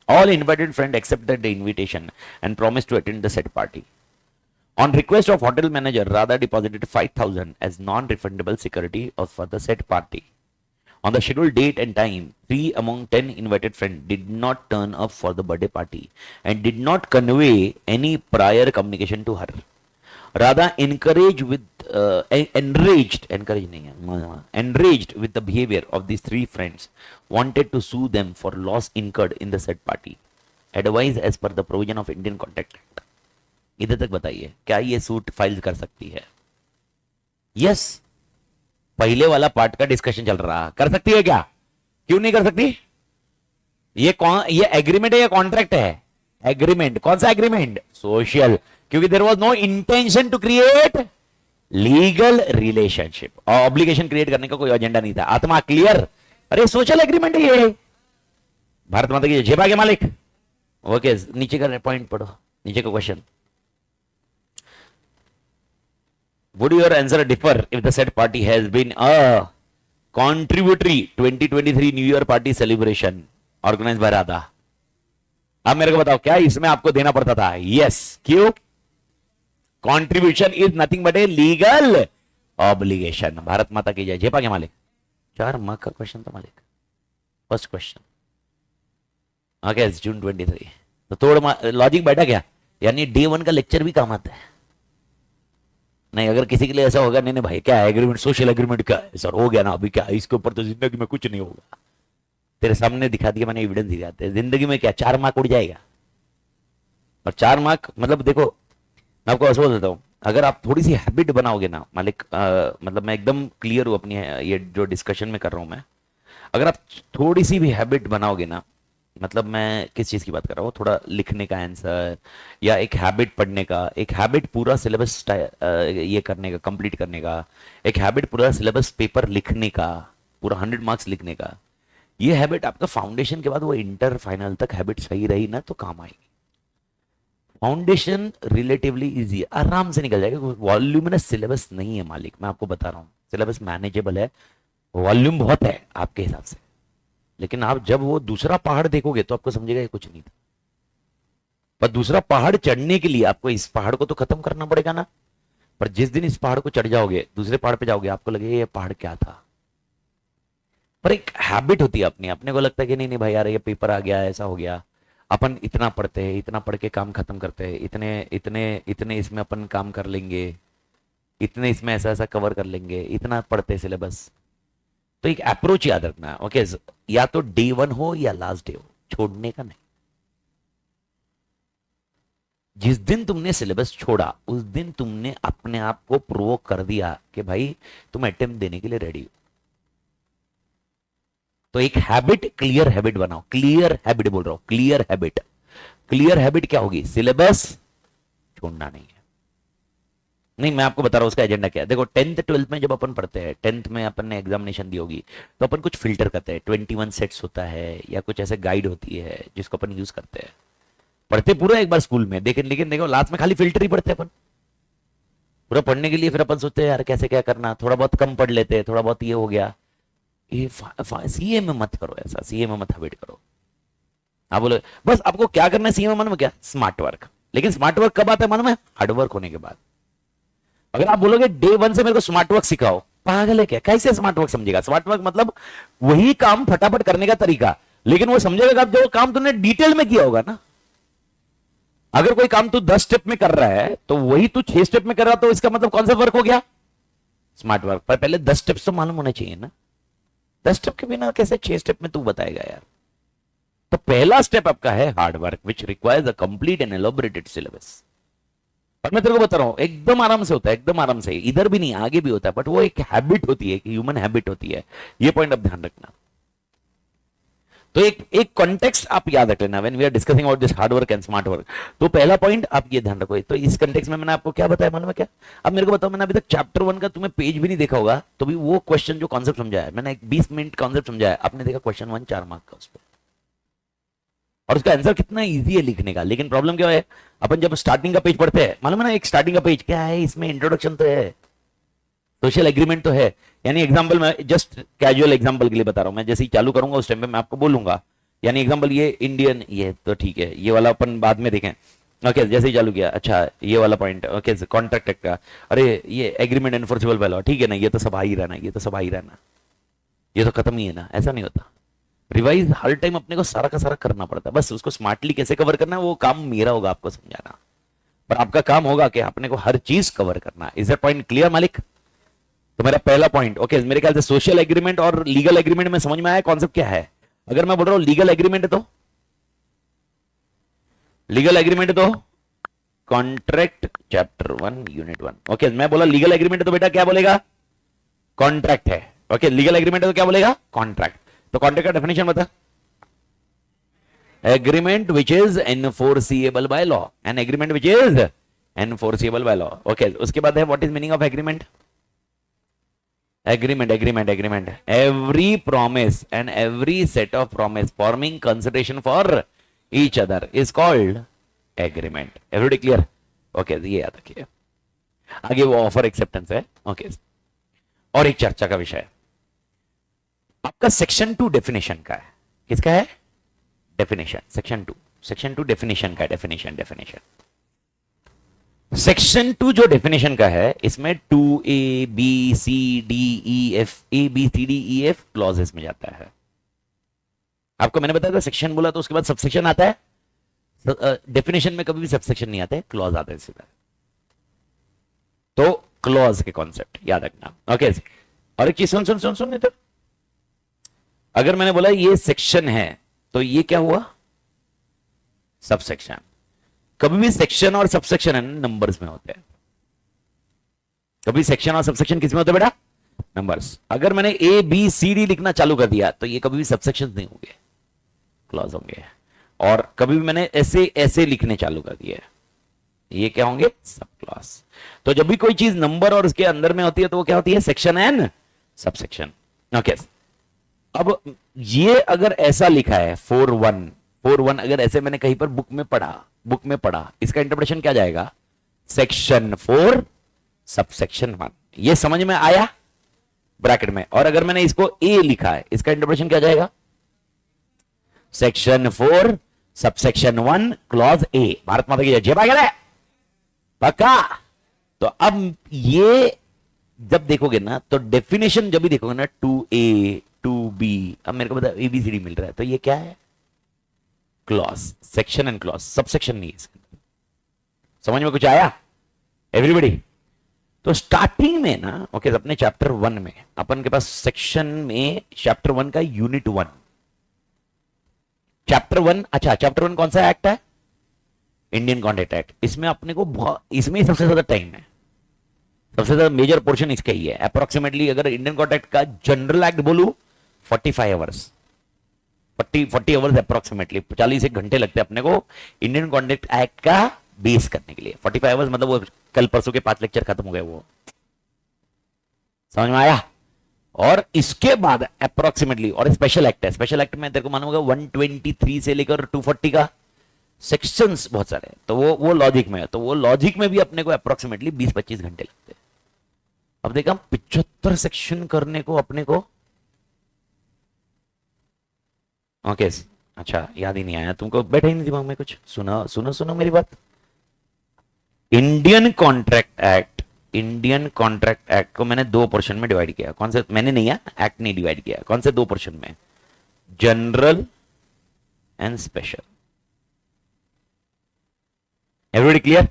All invited friends accepted the invitation and promised to attend the said party. On request of hotel manager, Radha deposited 5,000 as non-refundable security for the said party. On the scheduled date and time, 3 among 10 invited friends did not turn up for the birthday party and did not convey any prior communication to her. Radha enraged with the behavior of these 3 friends, wanted to sue them for loss incurred in the said party. Advised as per the provision of Indian Contract Act. इधर तक बताइए, क्या ये सूट फाइल कर सकती है? यस, पहले वाला पार्ट का डिस्कशन चल रहा, कर सकती है क्या? क्यों नहीं कर सकती? ये एग्रीमेंट है या कॉन्ट्रैक्ट है? एग्रीमेंट। कौन सा एग्रीमेंट? सोशल, क्योंकि there was no intention to create legal relationship और ऑब्लिगेशन क्रिएट करने का कोई एजेंडा नहीं था। आत्मा क्लियर? अरे सोशल एग्रीमेंट है ये। भारत माता की जय। भाग्य मालिक। ओके, नीचे का पॉइंट पढ़ो, नीचे का question. Would your answer differ if the said party has been a contributory 2023 New Year party celebration organized by Radha? अब मेरे को बताओ, क्या इसमें आपको देना पड़ता था? यस। क्यों? Contribution is nothing but a legal obligation. Bharat Mata की जय। जेपा के मालिक। 4 मार्क का क्वेश्चन था मालिक, फर्स्ट क्वेश्चन। ओके, जून 23। तो थोड़ा लॉजिक बैठा क्या? यानी डे 1 का लेक्चर भी काम आता है। नहीं, अगर किसी के लिए ऐसा होगा, नहीं भाई क्या एग्रीमेंट, सोशल एग्रीमेंट क्या है सर, हो गया ना अभी, क्या इसके ऊपर तो जिंदगी में कुछ नहीं होगा। तेरे सामने दिखा दिया मैंने, एविडेंस दिखाते, जिंदगी में क्या 4 मार्क उड़ जाएगा? और 4 मार्क मतलब देखो, मैं आपको ऐसा बोल देता हूँ, अगर आप थोड़ी सी हैबिट बनाओगे ना मालिक, मतलब मैं एकदम क्लियर हूँ अपनी ये जो डिस्कशन में कर रहा हूँ मैं, अगर आप थोड़ी सी भी हैबिट बनाओगे ना, मतलब मैं किस चीज की बात कर रहा हूँ, थोड़ा लिखने का आंसर या एक हैबिट पढ़ने का, एक हैबिट पूरा सिलेबस ये करने का, कंप्लीट करने का, एक हैबिट पूरा सिलेबस पेपर लिखने का, पूरा 100 मार्क्स लिखने का, ये हैबिट आपका फाउंडेशन के बाद वो इंटर फाइनल तक हैबिट सही रही ना तो काम आएगी। फाउंडेशन रिलेटिवली इजी, आराम से निकल जाएगा। वॉल्यूमिनस सिलेबस नहीं है मालिक, मैं आपको बता रहा हूँ, सिलेबस मैनेजेबल है, वॉल्यूम बहुत है आपके हिसाब से, लेकिन आप जब वो दूसरा पहाड़ देखोगे तो आपको समझेगा ये कुछ नहीं था। पर दूसरा पहाड़ चढ़ने के लिए आपको इस पहाड़ को तो खत्म करना पड़ेगा ना। पर जिस दिन इस पहाड़ को चढ़ जाओगे, दूसरे पहाड़ पे जाओगे, आपको लगेगा ये पहाड़ क्या था। पर एक हैबिट होती है अपनी, अपने को लगता है कि नहीं नहीं भाई यार ये पेपर आ गया, ऐसा हो गया, अपन इतना पढ़ते हैं, इतना पढ़ के काम खत्म करते हैं, इतने इतने इतने इसमें अपन काम कर लेंगे, इतने इसमें ऐसा ऐसा कवर कर लेंगे, इतना पढ़ते सिलेबस। तो एक अप्रोच याद रखना है। ओके, या तो डे 1 हो या लास्ट डे हो, छोड़ने का नहीं। जिस दिन तुमने सिलेबस छोड़ा उस दिन तुमने अपने आप को प्रोवोक कर दिया कि भाई तुम अटेम्प्ट देने के लिए रेडी हो। तो एक हैबिट, क्लियर हैबिट बनाओ। क्लियर हैबिट बोल रहा हूं, क्लियर हैबिट। क्लियर हैबिट क्या होगी? सिलेबस छोड़ना नहीं है। नहीं, मैं आपको बता रहा हूं उसका एजेंडा क्या है। देखो 10th 12th में जब अपन पढ़ते हैं, 10th में अपन ने एग्जामिनेशन दी होगी, तो अपन कुछ फिल्टर करते हैं, 21 सेट्स होता है या कुछ ऐसे गाइड होती है जिसको अपन यूज करते हैं। पढ़ते पूरा एक बार स्कूल में, लेकिन देखो लास्ट में खाली फिल्टर ही पढ़ते अपन पूरा पढ़ने के लिए। फिर अपन सोचते हैं यार कैसे क्या करना, थोड़ा बहुत कम पढ़ लेते हैं, थोड़ा बहुत ये हो गया। ये सीए में मत करो ऐसा, सीए में मत हैबिट करो। आप बोले बस आपको क्या करना है सीए में, मन में क्या? Smart work. लेकिन स्मार्ट वर्क कब आता है मन में? हार्ड वर्क होने के बाद। अगर आप बोलोगे डे 1 से मेरे को स्मार्ट वर्क सिखाओ, पागल है क्या? कैसे स्मार्ट वर्क समझेगा? स्मार्ट वर्क मतलब वही काम फटाफट करने का तरीका, लेकिन वो समझेगा आप जो काम तुमने डिटेल में किया होगा ना। अगर कोई काम तू 10 स्टेप में कर रहा है तो वही तू 6 स्टेप में कर रहा, तो इसका मतलब कौन सा वर्क हो गया? Smart work. पर पहले 10 स्टेप्स तो मालूम होने चाहिए ना। 10 स्टेप के बिना कैसे 6 स्टेप में तू बताएगा यार? तो पहला स्टेप आपका है hard work, which requires a complete and elaborated syllabus. और मैं तेरे को बता रहा हूं एकदम आराम से होता है, एकदम आराम से, इधर भी नहीं आगे भी होता है, बट वो एक हैबिट होती है, ह्यूमन हैबिट होती है। ये पॉइंट आप ध्यान रखना। तो एक कॉन्टेक्स्ट आप याद रख लेना when we are discussing about this hard work and smart work. तो पहला पॉइंट आप ये ध्यान रखो। तो इस कॉन्टेक्स्ट में मैंने आपको क्या बताया मालूम है क्या? अब मेरे को बताओ, मैंने अभी तक चैप्टर 1 का तुम्हें पेज भी नहीं देखा होगा, तो भी वो क्वेश्चन जो कॉन्सेप्ट समझाया मैंने, एक 20 मिनट कॉन्सेप्ट समझाया, आपने देखा क्वेश्चन 1 4 मार्क का उस पर, और उसका आंसर कितना इजी है लिखने का। लेकिन प्रॉब्लम क्या है, अपन जब स्टार्टिंग का पेज पढ़ते हैं, मालूम है ना, एक स्टार्टिंग का पेज क्या है, इसमें इंट्रोडक्शन तो है, सोशल एग्रीमेंट तो है। यानी एग्जांपल, मैं जस्ट कैजुअल एग्जांपल के लिए बता रहा हूं, मैं जैसे ही चालू करूंगा उस टाइम पे मैं आपको बोलूंगा, यानी एग्जांपल ये इंडियन, ये तो ठीक है, ये वाला अपन बाद में देखें। ओके, जैसे ही चालू किया, अच्छा ये वाला पॉइंट, ओके कॉन्ट्रैक्ट एक्ट का, अरे ये एग्रीमेंट एनफोर्सेबल बाय लॉ, ठीक है ना, ये तो सब आ ही रहना, ये तो सब आ ही रहना, ये तो खत्म ही है ना, ऐसा नहीं होता। रिवाइज हर टाइम अपने को सारा का सारा करना पड़ता है, बस उसको स्मार्टली कैसे कवर करना है वो काम मेरा होगा आपको समझाना, पर आपका काम होगा कि अपने को हर चीज कवर करना। इज दैट पॉइंट क्लियर मालिक? तो मेरा पहला पॉइंट, ओके, मेरे ख्याल से सोशल एग्रीमेंट और लीगल एग्रीमेंट में समझ में आया कॉन्सेप्ट क्या है। अगर मैं बोल रहा हूं लीगल एग्रीमेंट, तो लीगल एग्रीमेंट तो कॉन्ट्रैक्ट चैप्टर 1 यूनिट 1। ओके, मैं बोला लीगल एग्रीमेंट तो बेटा क्या बोलेगा, कॉन्ट्रैक्ट है। ओके, लीगल एग्रीमेंट तो क्या बोलेगा, कॉन्ट्रैक्ट। तो कॉन्ट्रैक्ट का डेफिनेशन बता, agreement which is enforceable by law, N agreement which is enforceable by law. Okay, उसके बाद है what is meaning of agreement. agreement, every promise and every set of promise forming consideration for each other is called agreement. Everybody clear? Okay, ये याद रखिए। आगे वो ऑफर एक्सेप्टेंस है। ओके, और एक चर्चा का विषय आपका सेक्शन 2 डेफिनेशन का है। किसका है? डेफिनेशन, सेक्शन 2 डेफिनेशन का है। डेफिनेशन सेक्शन 2 जो डेफिनेशन का है, इसमें 2 A B C D E F clauses में जाता है। आपको मैंने बताया था सेक्शन बोला तो उसके बाद सबसेक्शन आता है, डेफिनेशन में कभी भी सबसेक्शन नहीं आते, क्लॉज आते हैं सीधा। तो क्लॉज के कॉन्सेप्ट याद रखना। ओके, और एक चीज सुन सुन सुन सुन नहीं तो, अगर मैंने बोला ये सेक्शन है तो ये क्या हुआ, सबसेक्शन। कभी भी सेक्शन और सबसेक्शन है नंबर्स में होते हैं, कभी सेक्शन और सबसेक्शन किस में होते हैं बेटा, नंबर्स। अगर मैंने ए बी सी डी लिखना चालू कर दिया तो ये कभी भी सबसेक्शन नहीं होंगे, क्लॉज होंगे। और कभी भी मैंने ऐसे ऐसे लिखने चालू कर दिया, ये क्या होंगे, सब क्लॉज। तो जब भी कोई चीज नंबर और उसके अंदर में होती है तो वो क्या होती है, सेक्शन एंड सबसेक्शन। ओके, अब ये अगर ऐसा लिखा है 4-1 अगर ऐसे मैंने कहीं पर बुक में पढ़ा, इसका इंटरप्रिटेशन क्या जाएगा, सेक्शन 4 सबसेक्शन 1। ये समझ में आया ब्रैकेट में। और अगर मैंने इसको ए लिखा है, इसका इंटरप्रिटेशन क्या जाएगा, section 4 subsection 1 clause A. Bharat Mata की जय भाई, पक्का। तो अब ये जब देखोगे ना, तो डेफिनेशन जब भी देखोगे ना, 2A 2B, अब मेरे को बता ABCD मिल रहा है, तो ये क्या है, clause, section and clause, subsection नहीं है। समझ में कुछ आया एवरीबॉडी? तो स्टार्टिंग में ना, ओके, अपने चैप्टर 1 में अपन के पास सेक्शन में चैप्टर 1 का यूनिट 1, चैप्टर 1, अच्छा चैप्टर 1 कौन सा एक्ट है, इंडियन कॉन्ट्रैक्ट एक्ट। इसमें अपने को इसमें सबसे ज्यादा टाइम है, सबसे ज्यादा मेजर पोर्शन इसका ही है। अप्रोक्सीमेटली अगर इंडियन कॉन्ट्रैक्ट का जनरल एक्ट बोलू 45 आवर्स, 40 आवर्स अप्रोक्सीमेटली 40 एक घंटे लगते हैं अपने को इंडियन कॉन्ट्रैक्ट एक्ट का बेस करने के लिए। 45 आवर्स मतलब वो कल परसों के 5 लेक्चर खत्म हो गए, वो समझ में आया। और इसके बाद अप्रोक्सीमेटली, और स्पेशल एक्ट है, स्पेशल एक्ट में तेरे को मालूम होगा 123 से लेकर 240 का सेक्शंस बहुत सारे हैं, तो वो लॉजिक में है, तो वो लॉजिक में भी अपने को अप्रोक्सीमेटली 20-25 घंटे लगते हैं। अब देखा 75 सेक्शन करने को अपने को, ओके अच्छा याद ही नहीं आया तुमको, बैठे ही नहीं दिमाग में कुछ, सुनो सुनो सुनो मेरी बात। इंडियन कॉन्ट्रैक्ट एक्ट को मैंने 2 पोर्शन में डिवाइड किया। कौन से, मैंने नहीं है, एक्ट नहीं डिवाइड किया। कौन से 2 पोर्शन में, general and special. Everybody clear?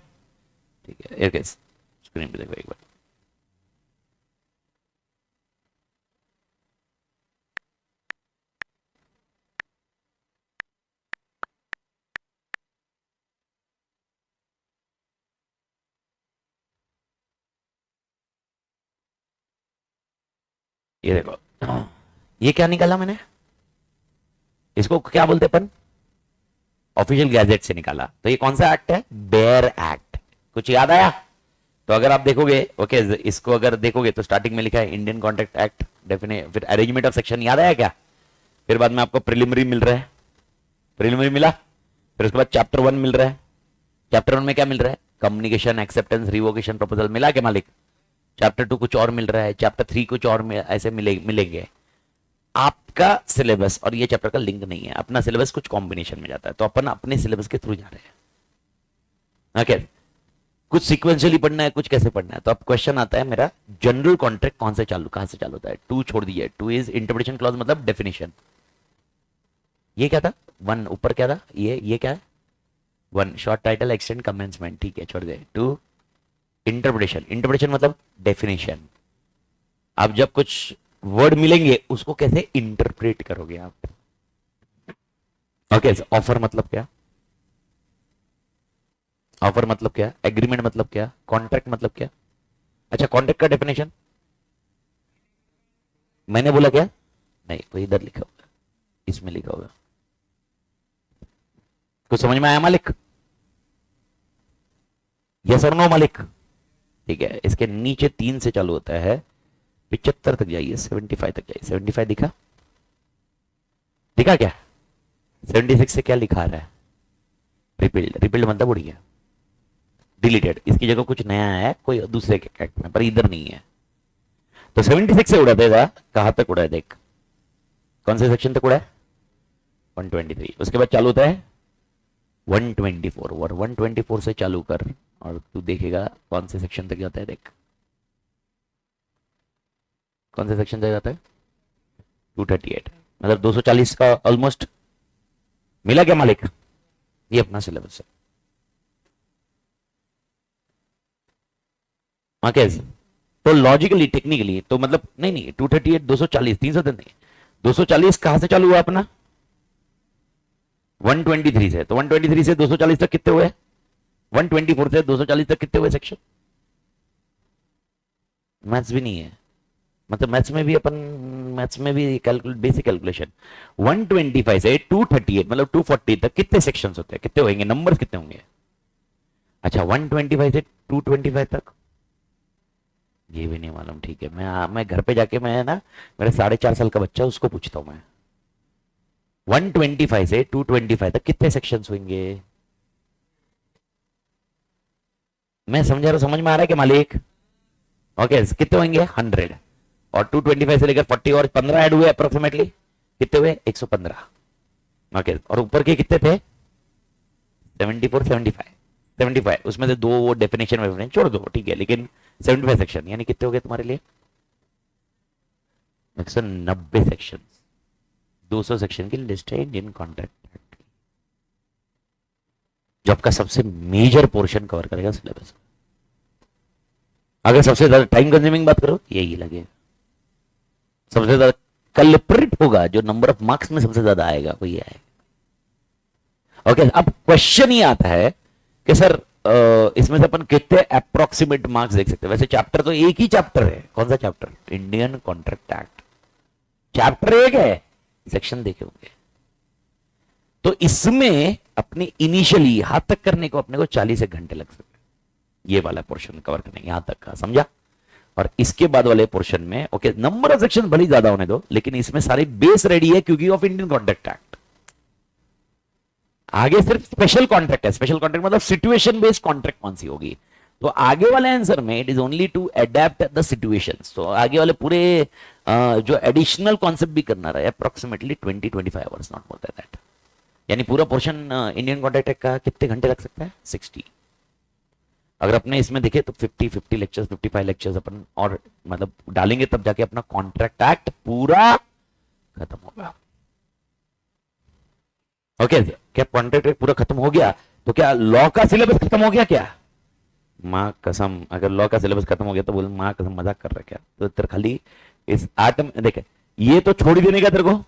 ठीक है, ओके, स्क्रीन पे देखो एक बार। ये देखो, ये क्या निकाला मैंने, इसको क्या बोलते अपन, ऑफिशियल गैजेट से निकाला। तो ये कौन सा एक्ट है, बेयर एक्ट। कुछ याद आया? तो अगर आप देखोगे ओके इसको अगर देखोगे तो स्टार्टिंग में लिखा है इंडियन कॉन्ट्रैक्ट एक्ट डेफिनेशन, फिर अरेंजमेंट ऑफ सेक्शन याद आया क्या? फिर बाद में आपको प्रिलिमिनरी मिल रहा है, प्रिलिमिनरी मिला, फिर उसके बाद चैप्टर 1 मिल रहा है। चैप्टर 1 में क्या मिल रहा है, कम्युनिकेशन, एक्सेप्टेंस, रिवोकेशन, प्रपोजल, मिला के मालिक। चैप्टर 2 कुछ और मिल रहा है, चैप्टर 3 कुछ और ऐसे मिलेंगे। आपका सिलेबस और ये चैप्टर का लिंक नहीं है, अपना सिलेबस कुछ कॉम्बिनेशन में जाता है, तो अपन अपने सिलेबस के थ्रू जा रहे हैं। ओके, कुछ सीक्वेंशियली पढ़ना है, कुछ कैसे पढ़ना है। तो अब क्वेश्चन आता है मेरा, जनरल कॉन्ट्रैक्ट कौन से चालू, कहां से चालू होता है? 2 छोड़ दिए, 2 इज इंटरप्रिटेशन क्लॉज मतलब डेफिनेशन। ये क्या था, 1 ऊपर क्या था, ये क्या है, 1 शॉर्ट टाइटल एक्सटेंड कमेंसमेंट, ठीक है छोड़ दे। 2 इंटरप्रिटेशन, इंटरप्रिटेशन मतलब डेफिनेशन। आप जब कुछ वर्ड मिलेंगे उसको कैसे इंटरप्रेट करोगे आप। ओके, ऑफर मतलब क्या, ऑफर मतलब क्या, एग्रीमेंट मतलब क्या, कॉन्ट्रैक्ट मतलब क्या। अच्छा, कॉन्ट्रैक्ट का डेफिनेशन मैंने बोला क्या, नहीं वो इधर लिखा होगा, इसमें लिखा होगा। कुछ समझ में आया मालिक, यस और नो मालिक? ठीक है, इसके नीचे 3 से चालू होता है, 75 तक जाइए, 75 तक जाइए। 75 दिखा, दिखा क्या? 76 से क्या लिखा रहा है, रिपील्ड, रिपील्ड मतलब उड़ गया, डिलीटेड। इसकी जगह कुछ नया है कोई दूसरे के एक्ट में, पर इधर नहीं है। तो 76 से उड़ा देगा, कहां तक उड़ा है देख, कौन से सेक्शन तक उड़ा है, 123। उसके बाद चालू होता है 124, और 124 से चालू कर और तू देखेगा कौन से सेक्शन तक जाता है। देख कौन से सेक्शन तक जाता है, 238, मतलब 240 का ऑलमोस्ट। मिला क्या मालिक? ये अपना सिलेबस है। ओके, तो लॉजिकली टेक्निकली तो मतलब नहीं 238, 240, 300 दिन नहीं, 240 कहां से चालू हुआ अपना, 123 से। तो 123 से 240 तक कितने हुए, 124 से 240 तक कितने हुए सेक्शन। मैथ्स भी नहीं है, मतलब मैथ्स में भी अपन, मैथ्स में भी बेसिक कैलकुलेशन। 125 से 238 मतलब 240 तक कितने सेक्शंस होते हैं, कितने होंगे, नंबर्स कितने होंगे। अच्छा, 125 से 225 तक ये भी नहीं मालूम, ठीक है। मैं घर पे जाके मैं ना, मेरे 4.5 साल का बच्चा उसको पूछता हूं मैं, 125 से 225 तक कितने सेक्शंस होंगे। मैं समझा रहा, समझ में आ रहा है कि मालिक? ओके, कितने होंगे 100, और 225 से लेकर 40 और 15 ऐड हुए अप्रोक्सीमेटली, कितने हुए 115। ओके, और ऊपर के कितने थे 74, 75, 75 उसमें से 2 वो डेफिनेशन में छोड़ दो, ठीक है, लेकिन 75 सेक्शन यानी कितने हो गए तुम्हारे लिए, 190 सेक्शन। 200 सेक्शन की लिस्ट है इंडियन कॉन्ट्रैक्ट एक्ट, जो आपका सबसे मेजर पोर्शन कवर करेगा सिलेबस। अगर सबसे ज्यादा टाइम कंज्यूमिंग बात करो यही लगे, सबसे ज्यादा कल्प्रिट होगा, जो नंबर ऑफ मार्क्स में सबसे ज्यादा आएगा वो ये आएगा। ओके, अब क्वेश्चन ये आता है कि सर इसमें से अपन कितने अप्रोक्सीमेट मार्क्स देख सकते हैं। वैसे चैप्टर तो एक ही चैप्टर है, कौन सा chapter, Indian contract act, chapter एक है, सेक्शन देखे होंगे। तो इसमें अपने इनिशियली हाथ तक करने को अपने को 40 एक घंटे लग सकते हैं, ये वाला पोर्शन कवर करने, यहां तक का समझा। और इसके बाद वाले पोर्शन में ओके नंबर ऑफ सेक्शन भले ज्यादा होने दो, लेकिन इसमें सारी बेस रेडी है क्योंकि ऑफ इंडियन कॉन्ट्रैक्ट एक्ट। आगे सिर्फ स्पेशल कॉन्ट्रैक्ट है, स्पेशल कॉन्ट्रैक्ट मतलब सिचुएशन बेस्ड कॉन्ट्रैक्ट कौन सी होगी। तो आगे वाले आंसर में it is only to adapt the situations. तो आगे वाले पूरे जो एडिशनल कॉन्सेप्ट भी करना रहा है approximately 20-25 hours, not more than that. यानी पूरा पोर्शन इंडियन कॉन्ट्रैक्ट एक्ट का कितने घंटे लग सकता है, 60। अगर अपने इसमें देखे तो 50 लेक्चर्स, 55 लेक्चर्स अपन और मतलब डालेंगे, तब जाके अपना कॉन्ट्रैक्ट एक्ट पूरा खत्म होगा। ओके, क्या कॉन्ट्रैक्ट एक्ट पूरा खत्म हो गया तो क्या लॉ का सिलेबस खत्म हो गया क्या? माँ कसम, अगर लॉ का सिलेबस खत्म हो गया तो बोल माँ कसम मजाक कर रहा है क्या? तो तेरे खाली इस आर्ट में देखे, ये तो छोड़ ही देने का तेरे को,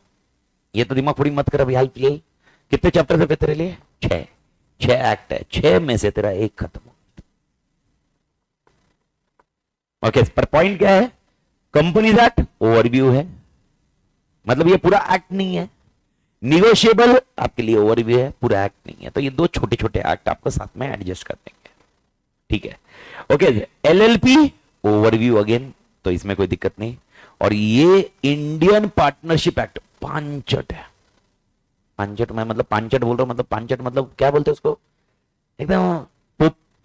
ये तो दिमाग फोड़ी मत कर अभी हाल फिलहाल। कितने चैप्टर है तेरे लिए, 6 एक्ट है, 6 में से तेरा एक खत्म हो। ओके, पर पॉइंट क्या है, कंपनीज एक्ट ओवरव्यू है, मतलब ये पूरा एक्ट नहीं है, निगोशिएबल आपके लिए ओवरव्यू है, पूरा एक्ट नहीं है, तो ये दो छोटे छोटे एक्ट आपको साथ में एडजस्ट कर देंगे, ठीक है। ओके, एलएलपी ओवरव्यू अगेन, तो इसमें कोई दिक्कत नहीं। और ये इंडियन पार्टनरशिप एक्ट पांचट है। पांचट मैं मतलब पांचट बोल रहा हूं, मतलब पांचट मतलब क्या बोलते हैं उसको, एकदम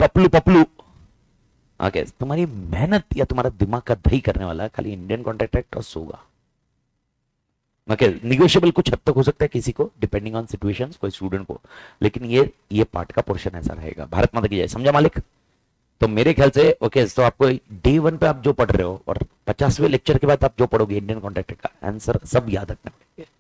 पपलू पपलू। ओके, तुम्हारी मेहनत या तुम्हारा दिमाग का दही करने वाला खाली इंडियन कॉन्ट्रैक्ट एक्ट और होगा। ओके, निगोशिएबल कुछ हद तक हो सकता है किसी को, डिपेंडिंग ऑन सिचुएशंस, कोई स्टूडेंट को, लेकिन ये पार्ट का पोर्शन ऐसा रहेगा। भारत माता की जय, समझा मालिक। तो मेरे ख्याल से ओके, तो आपको डे 1 पे आप जो पढ़ रहे हो और 50वें लेक्चर के बाद आप जो पढ़ोगे इंडियन कॉन्ट्रैक्ट का आंसर सब याद रखना पड़ेगा।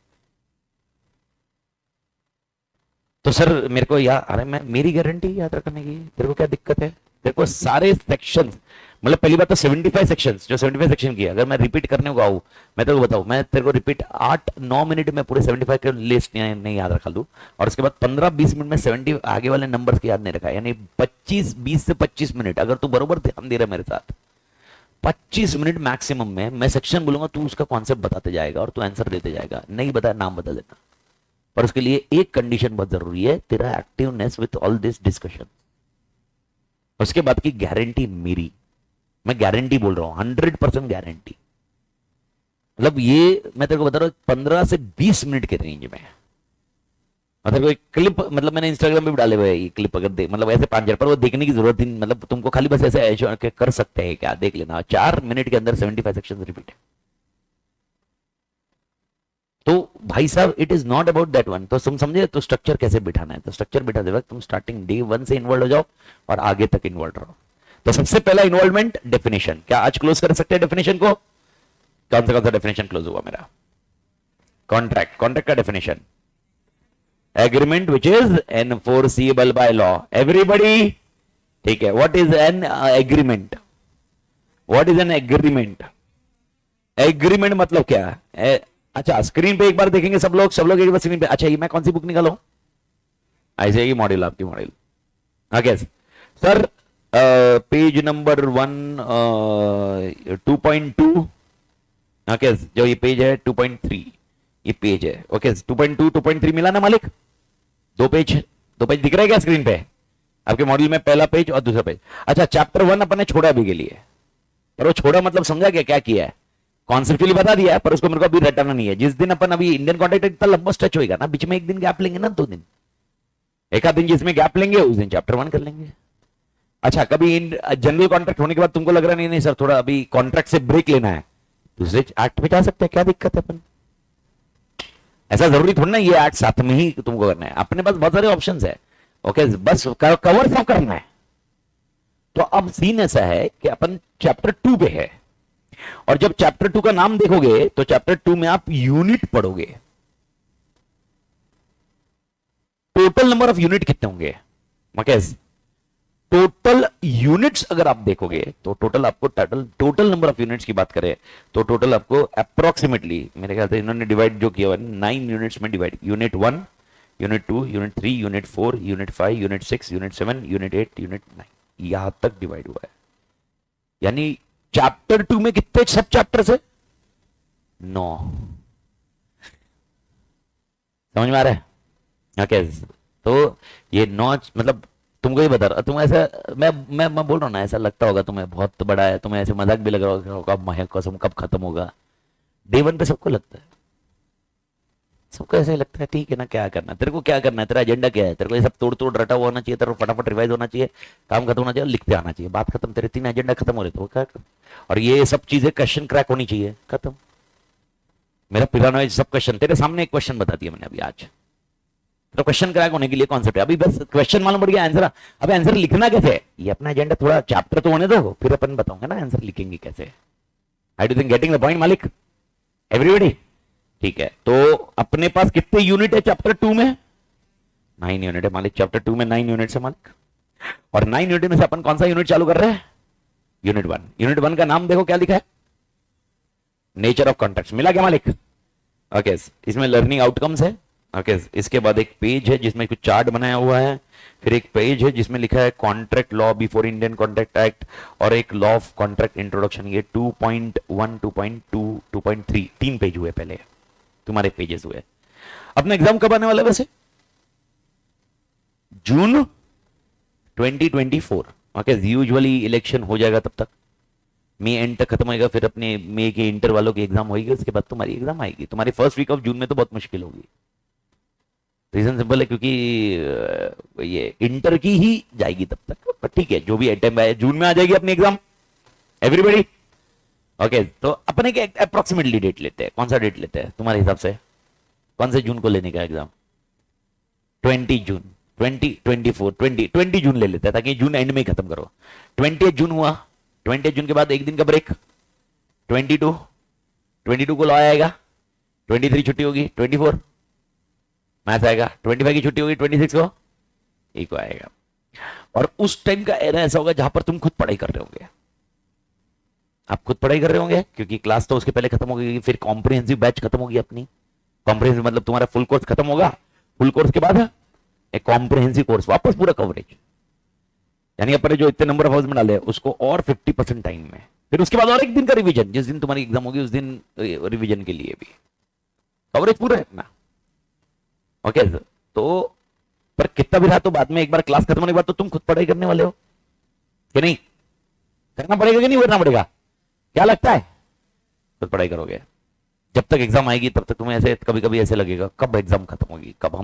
तो सर मेरे को याद, अरे मैं मेरी गारंटी याद रखने की, तेरे को क्या दिक्कत है? तेरे को सारे सेक्शन, मतलब पहली बात तो 75 सेक्शंस, जो 75 सेक्शन की अगर मैं रिपीट करने को आऊं, मैं तेरे को बताऊं, मैं तेरे को रिपीट 8-9 मिनट में पूरे 75 के लिस्ट नहीं याद रखा दूं, और उसके बाद 15-20 मिनट में 70 आगे वाले नंबर्स की याद नहीं रखा, यानी 20 से 25 मिनट अगर तू बरोबर ध्यान दे रहा है मेरे साथ, 25 मिनट मैक्सिमम में मैं सेक्शन बोलूंगा, तू उसका कॉन्सेप्ट बताते जाएगा और तू आंसर देते जाएगा, नहीं बताया नाम बदल देना। पर उसके लिए एक कंडीशन बहुत जरूरी है, तेरा activeness with all this discussion. उसके बाद की गारंटी मेरी, मैं गारंटी बोल रहा हूं, 100% गारंटी। मतलब ये मैं तेरे को बता रहा हूं 15 से 20 मिनट के रेंज में, मतलब कोई क्लिप, मतलब मैंने इंस्टाग्राम पे भी डाले हुए हैं ये क्लिप, अगर देख मतलब ऐसे 5 पर वो देखने की जरूरत नहीं, मतलब तुमको खाली बस ऐसे कर सकते हैं क्या, देख लेना 4 मिनट के अंदर 75 सेक्शन रिपीट है। तो भाई साहब it is not about that one, तो तुम समझे तो स्ट्रक्चर कैसे बिठाना है, तो स्ट्रक्चर बिठाते वक्त तुम स्टार्टिंग डे 1 से इन्वॉल्व हो जाओ और आगे तक इन्वॉल्व रहो। तो सबसे पहला इन्वॉल्वमेंट डेफिनेशन, क्या आज क्लोज कर सकते हैं डेफिनेशन को? कौन सा डेफिनेशन क्लोज हुआ मेरा? कॉन्ट्रैक्ट, कॉन्ट्रैक्ट का definition agreement which is enforceable by law, everybody, ठीक है। What is an agreement? What is an agreement? Agreement मतलब क्या है? अच्छा स्क्रीन पे एक बार देखेंगे सब लोग एक बार स्क्रीन पे। अच्छा ये मैं कौन सी बुक निकालूं? ऐसे ही मॉड्यूल, आपकी module. Okay sir, page number 2.2। Okay, जो ये पेज है 2.3, ये पेज है। ओके 2.2 2.3 मिला ना मालिक? दो पेज दिख रहा है क्या स्क्रीन पे आपके मॉड्यूल में? पहला पेज और दूसरा पेज। अच्छा चैप्टर 1 अपन ने छोड़ा अभी के लिए, पर वो छोड़ा मतलब समझा क्या किया है? कॉन्सेप्चुअली बता दिया है, पर उसको मेरे को अभी रटाना नहीं है। जिस दिन अपन अभी इंडियन कॉन्ट्रैक्ट इतना लंबा स्ट्रेच होगा ना, बीच में एक दिन गैप लेंगे ना, 2 दिन, एक आध दिन जिसमें गैप लेंगे उस दिन चैप्टर 1 कर लेंगे। अच्छा कभी जनरल कॉन्ट्रैक्ट होने के बाद तुमको लग रहा नहीं सर थोड़ा अभी कॉन्ट्रैक्ट से ब्रेक लेना है, दूसरे एक्ट में जा सकते हैं, क्या दिक्कत है? अपन ऐसा जरूरी थोड़ा ना ये एक्ट साथ में ही तुमको करना है, अपने पास बहुत सारे ऑप्शन है। ओके बस कवर सब करना है। तो अब सीन ऐसा है कि अपन चैप्टर 2 पे है, और जब चैप्टर 2 का नाम देखोगे तो चैप्टर 2 में आप यूनिट पढ़ोगे। टोटल नंबर ऑफ यूनिट कितने होंगे मकेश? टोटल यूनिट्स अगर आप देखोगे तो टोटल आपको टोटल नंबर ऑफ यूनिट्स की बात करें तो टोटल आपको अप्रोक्सीमेटली, मेरे ख्याल से इन्होंने डिवाइड जो किया हुआ 9 यूनिट्स में divide, unit 1, unit 2, unit 3, unit 4, unit 5, unit 6, unit 7, unit 8, unit 9, यहां तक डिवाइड हुआ है। यानी चैप्टर 2 में कितने सब चैप्टर है? 9। समझ में आ रहा है? ओके तो ये 9 मतलब तुमको ही बता रहा, तुम ऐसा मैं बोल रहा हूँ ना, ऐसा लगता होगा तुम्हें बहुत बड़ा है, तुम्हें ऐसे मजाक भी लग रहा होगा, महक कसम कब खत्म होगा? डे 1 पे सबको लगता है, सबको ऐसा ही लगता है। ठीक है ना, क्या करना तेरे को, क्या करना है, तेरा एजेंडा क्या है? तेरे को ये सब तोड़ तोड़ रटा हुआ होना चाहिए, तेरे को फटाफट रिवाइज होना चाहिए, काम खत्म होना चाहिए, लिखते आना चाहिए, बात खत्म। तेरे 3 एजेंडा खत्म हो रहे तो क्या कर? और ये सब चीजें क्वेश्चन क्रैक होनी चाहिए, खत्म। मेरा पिरानो सब क्वेश्चन तेरे सामने, एक क्वेश्चन बता दिया मैंने अभी आज, तो क्वेश्चन क्रैक होने के लिए कॉन्सेप्ट है। अभी बस क्वेश्चन मालूम पड़ गया, आंसर। अब आंसर लिखना कैसे? ये अपना एजेंडा थोड़ा चैप्टर तो होने दो, फिर अपन बताऊंगा ना आंसर लिखेंगे कैसे। I do think getting the point मालिक, एवरीबॉडी? ठीक है, तो अपने पास कितने यूनिट है चैप्टर 2 में? 9 यूनिट है मालिक, चैप्टर 2 में 9 यूनिट है मालिक। और 9 यूनिट में से अपन कौन सा यूनिट चालू कर रहे हैं? यूनिट 1। यूनिट 1 का नाम देखो क्या लिखा है? Nature of contracts. मिला क्या मालिक? ओके इसमें लर्निंग आउटकम्स है। ओके इसके बाद एक पेज है जिसमें कुछ चार्ट बनाया हुआ है, फिर एक पेज है जिसमें लिखा है contract law before Indian contract act, और एक लॉ ऑफ कॉन्ट्रैक्ट इंट्रोडक्शन। ये 2.1, 2.2, 2.3 3 पेज हुए पहले, तुम्हारे पेजेस हुए। अपना एग्जाम कब आने वाला है वैसे? जून 2024। ओके, यूजुअली इलेक्शन हो जाएगा तब तक, मई एंड तक खत्म होएगा, फिर अपने मई के इंटर वालों की एग्जाम होगी, उसके बाद तुम्हारी एग्जाम आएगी। तुम्हारी फर्स्ट वीक ऑफ जून में तो बहुत मुश्किल होगी। रीजन सिंपल है, क्योंकि ये इंटर की ही जाएगी तब तक, पर ठीक है, जो भी अटेम्प्ट है जून में आ जाएगी अपनी एग्जाम, एवरीबडी। ओके, तो अपने के अप्रोक्सीमेटली डेट लेते हैं, कौन सा डेट लेते हैं तुम्हारे हिसाब से? कौन से जून को लेने का एग्जाम? 20 जून, 2024, 20 जून ले लेते हैं, ताकि जून एंड में ही खत्म करो। 20 जून हुआ, 20 जून के बाद एक दिन का ब्रेक, 22 को लॉ आएगा, 23 छुट्टी होगी, 24 मैथ आएगा, 25 की छुट्टी होगी, 26 को इको आएगा। और उस टाइम का एरा ऐसा होगा जहां पर तुम खुद पढ़ाई कर रहे होंगे। आप खुद पढ़ाई कर रहे होंगे, क्योंकि क्लास तो उसके पहले खत्म हो गई, फिर कॉम्प्रिहेंसिव बैच खत्म होगी अपनी। कॉम्प्रिहेंसिव मतलब तुम्हारा फुल कोर्स खत्म होगा, फुल कोर्स के बाद एक कॉम्प्रिहेंसिव कोर्स, वापस पूरा कवरेज, यानी अपने जो इतने नंबर ऑफ आवर्स में डाले उसको और 50% टाइम में, फिर उसके बाद और एक दिन का रिवीजन, जिस दिन तुम्हारी एग्जाम होगी उस दिन रिवीजन के लिए भी कवरेज पूरा है अपना। ओके, तो पर कितना भी रहा तो बाद में एक बार क्लास खत्म होने के बाद तो तुम खुद पढ़ाई करने वाले हो कि नहीं? करना पड़ेगा कि नहीं करना पड़ेगा? क्या लगता है? खुद पढ़ाई करोगे। जब तक एग्जाम आएगी तब तक तुम्हें ऐसे कभी कभी ऐसे लगेगा कब एग्जाम खत्म होगी, कब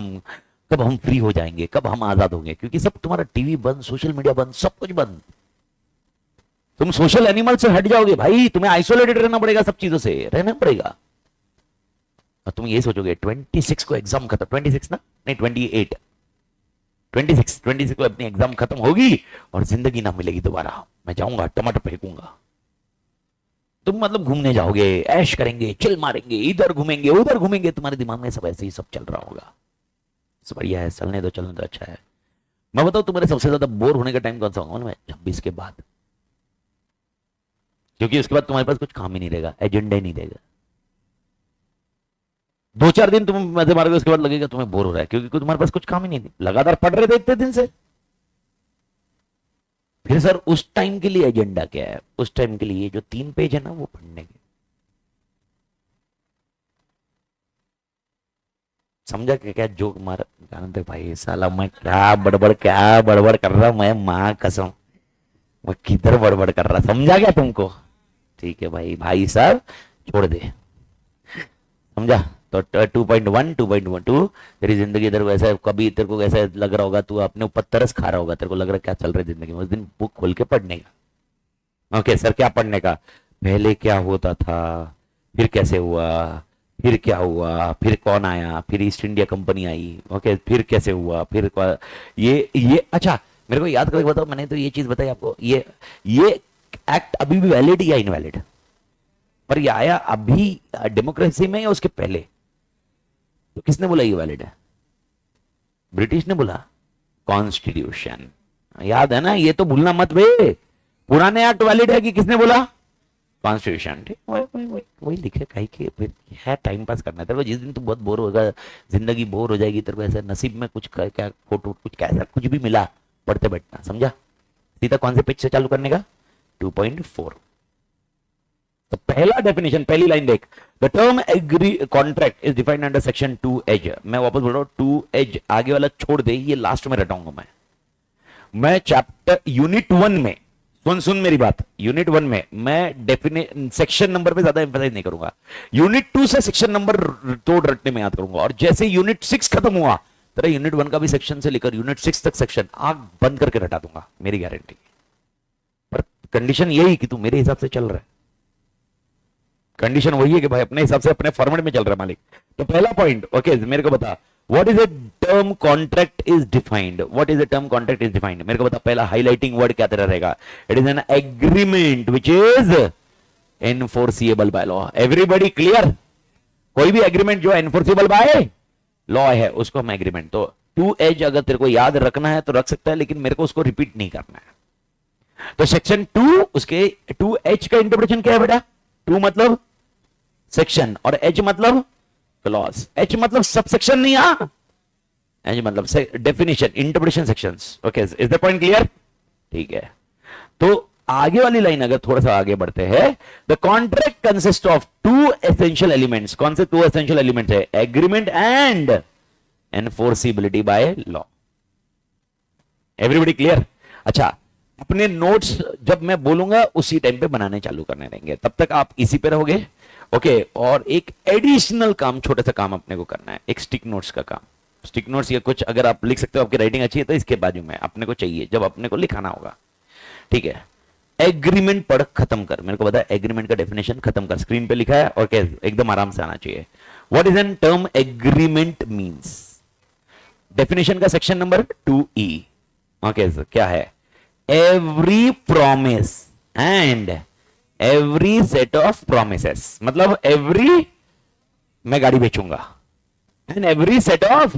हम फ्री हो जाएंगे, कब हम आजाद होंगे, क्योंकि सब तुम्हारा टीवी बंद, सोशल मीडिया बंद, सब कुछ बंद। तुम सोशल एनिमल से हट जाओगे भाई, तुम्हें आइसोलेटेड रहना पड़ेगा, सब चीजों से रहना पड़ेगा। और तुम ये सोचोगे 26 को एग्जाम खत्म, 26 ना, नहीं 28, 26 को अपनी एग्जाम खत्म होगी और जिंदगी ना मिलेगी दोबारा, मैं जाऊंगा टमाटर फेंकूंगा। तुम मतलब घूमने जाओगे, ऐश करेंगे, चिल मारेंगे, इधर घूमेंगे उधर घूमेंगे, तुम्हारे दिमाग में सब ऐसे ही सब चल रहा होगा। बढ़िया है, चलने दो अच्छा है। मैं बताऊं तुम्हारे सबसे ज्यादा बोर होने का टाइम कौन सा होगा? 26 के बाद, क्योंकि उसके बाद तुम्हारे पास कुछ काम ही नहीं रहेगा, एजेंडा ही नहीं रहेगा। 2-4 दिन तुम मजे मारोगे, उसके बाद लगेगा तुम्हें बोर हो रहा है, क्योंकि तुम्हारे पास कुछ काम ही नहीं, लगातार पढ़ रहे थे इतने दिन से। फिर सर उस टाइम के लिए एजेंडा क्या है? उस टाइम के लिए जो 3 पेज है ना वो पढ़ने के। समझा क्या जोक मारा? जानते भाई साला मैं क्या बड़बड़ कर रहा हूं, मैं मां कसम मैं किधर बड़बड़ कर रहा, समझा क्या तुमको? ठीक है भाई साहब छोड़ दे, समझा? तो 2.1 2.12 तेरी जिंदगी इधर वैसा, कभी तेरे को ऐसा लग रहा होगा तू अपने ऊपर तरस खा रहा होगा, तेरे को लग रहा है क्या चल रहा है जिंदगी में, उस दिन बुक खोल के पढ़ने का। ओके सर, क्या पढ़ने का? पहले क्या होता था, फिर कैसे हुआ, फिर क्या हुआ, फिर कौन आया, फिर ईस्ट इंडिया कंपनी आई, ओके, फिर कैसे हुआ, फिर ये अच्छा मेरे को याद करके बताओ, मैंने तो ये चीज बताई आपको, ये एक्ट अभी भी वैलिड या इनवैलिड? पर ये आया अभी डेमोक्रेसी में या उसके पहले? तो किसने बोला ये वैलिड है? ब्रिटिश ने बोला, कॉन्स्टिट्यूशन, याद है ना? ये तो भूलना मत भाई, पुराने एक्ट वैलिड है कि किसने बोला? कॉन्स्टिट्यूशन। ठीक, वही लिखे कहीं के, फिर है टाइम पास करना है तेरे को। जिस दिन तू बहुत बोर होगा, जिंदगी बोर हो जाएगी, तेरे को ऐसा नसीब में कुछ क्या फोटो कुछ कैसा कुछ भी मिला, पढ़ते बैठना, समझा? सीधा कौन से पेज से चालू करने का? 2.4। तो पहला डेफिनेशन, पहली लाइन देख, the term agree contract is defined under section 2H। मैं वापस बोल रहा हूं 2H, आगे वाला छोड़ दे, ये लास्ट में रटाऊंगा मैं चैप्टर यूनिट 1 में, सुन मेरी बात, यूनिट 1 में मैं सेक्शन नंबर पे ज्यादा एम्फसाइज नहीं करूंगा, यूनिट 2 से सेक्शन नंबर तोड़ रटने में याद करूंगा। और जैसे यूनिट 6 खत्म हुआ, तेरा यूनिट 1 का भी सेक्शन से लेकर यूनिट 6 तक सेक्शन आग बंद करके रटा दूंगा, मेरी गारंटी। पर कंडीशन यही कि तू मेरे हिसाब से चल रहा है, कंडीशन वही है कि भाई अपने हिसाब से अपने फॉर्मेट में चल रहा है मालिक। तो पहला पॉइंट, ओके मेरे को बता, what is a term contract is defined, what is a term contract is defined, मेरे को बता। पहला हाईलाइटिंग वर्ड क्या तेरा रहेगा? It is an agreement which is enforceable by law. Everybody clear? कोई भी एग्रीमेंट जो एनफोर्सिबल बाय लॉ है उसको हम एग्रीमेंट। तो 2H अगर तेरे को याद रखना है तो रख सकता है, लेकिन मेरे को उसको रिपीट नहीं करना है। तो सेक्शन 2, उसके 2H का इंटरप्रिटेशन क्या है बेटा? 2 मतलब सेक्शन और H मतलब क्लॉज। H मतलब सब सेक्शन नहीं, H मतलब definition, interpretation sections. Okay, is the point clear? ठीक है, तो आगे वाली लाइन अगर थोड़ा सा आगे बढ़ते हैं, the contract consist of two essential elements. कौन से टू एसेंशियल एलिमेंट्स है? Agreement and enforceability by law. Everybody clear? अच्छा, अपने नोट्स जब मैं बोलूंगा उसी टाइम पे बनाने चालू करने रहेंगे, तब तक आप इसी पे रहोगे। ओके, और एक एडिशनल काम, छोटा सा काम अपने को करना है, एक स्टिक नोट्स का काम। स्टिक नोट्स या कुछ अगर आप लिख सकते हो, आपकी राइटिंग अच्छी है तो इसके बाजू में अपने को चाहिए जब अपने को लिखाना होगा। ठीक है, एग्रीमेंट पढ़ खत्म कर, मेरे को बता एग्रीमेंट का डेफिनेशन खत्म कर। स्क्रीन पे लिखा है और क्या एकदम आराम से आना चाहिए। What is N term agreement means? Definition का सेक्शन नंबर 2E। ओके, क्या है? Every promise and every set of promises, मतलब एवरी, मैं गाड़ी बेचूंगा, एंड एवरी सेट ऑफ,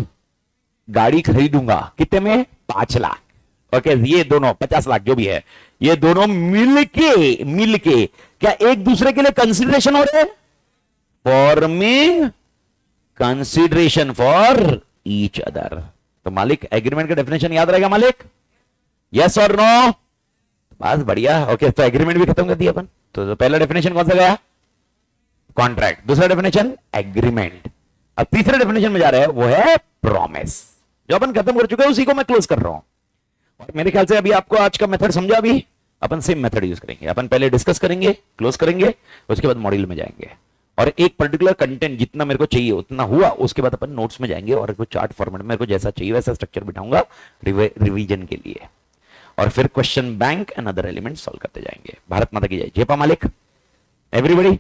गाड़ी खरीदूंगा कितने में? 5 लाख। ओके, ये दोनों 50 लाख जो भी है, ये दोनों मिलके क्या एक दूसरे के लिए कंसिडरेशन हो रहे हैं? Forming consideration for each other. तो मालिक, एग्रीमेंट का डेफिनेशन याद रहेगा मालिक? यस और नो? बस बढ़िया। ओके, तो एग्रीमेंट भी खत्म कर दिया अपन। तो पहला डेफिनेशन कौन सा गया? कॉन्ट्रैक्ट। दूसरा डेफिनेशन एग्रीमेंट। अब तीसरे डेफिनेशन में जा रहे हैं, वो है प्रॉमिस। जो अपन खत्म कर चुके हैं उसी को मैं क्लोज कर रहा हूं। और मेरे ख्याल से अभी आपको आज का मेथड समझा। अभी अपन सेम मेथड यूज करेंगे। अपन पहले डिस्कस करेंगे, क्लोज करेंगे, उसके बाद मॉड्यूल में जाएंगे और एक पर्टिकुलर कंटेंट जितना मेरे को चाहिए उतना हुआ, उसके बाद अपन नोट्स में जाएंगे और कुछ चार्ट फॉर्मेट में मेरे को जैसा चाहिए वैसा स्ट्रक्चर बिठाऊंगा रिवीजन के लिए, और फिर question bank and other element solve करते जाएंगे। भारत माता की जय। जय पा मालिक। एवरीबॉडी,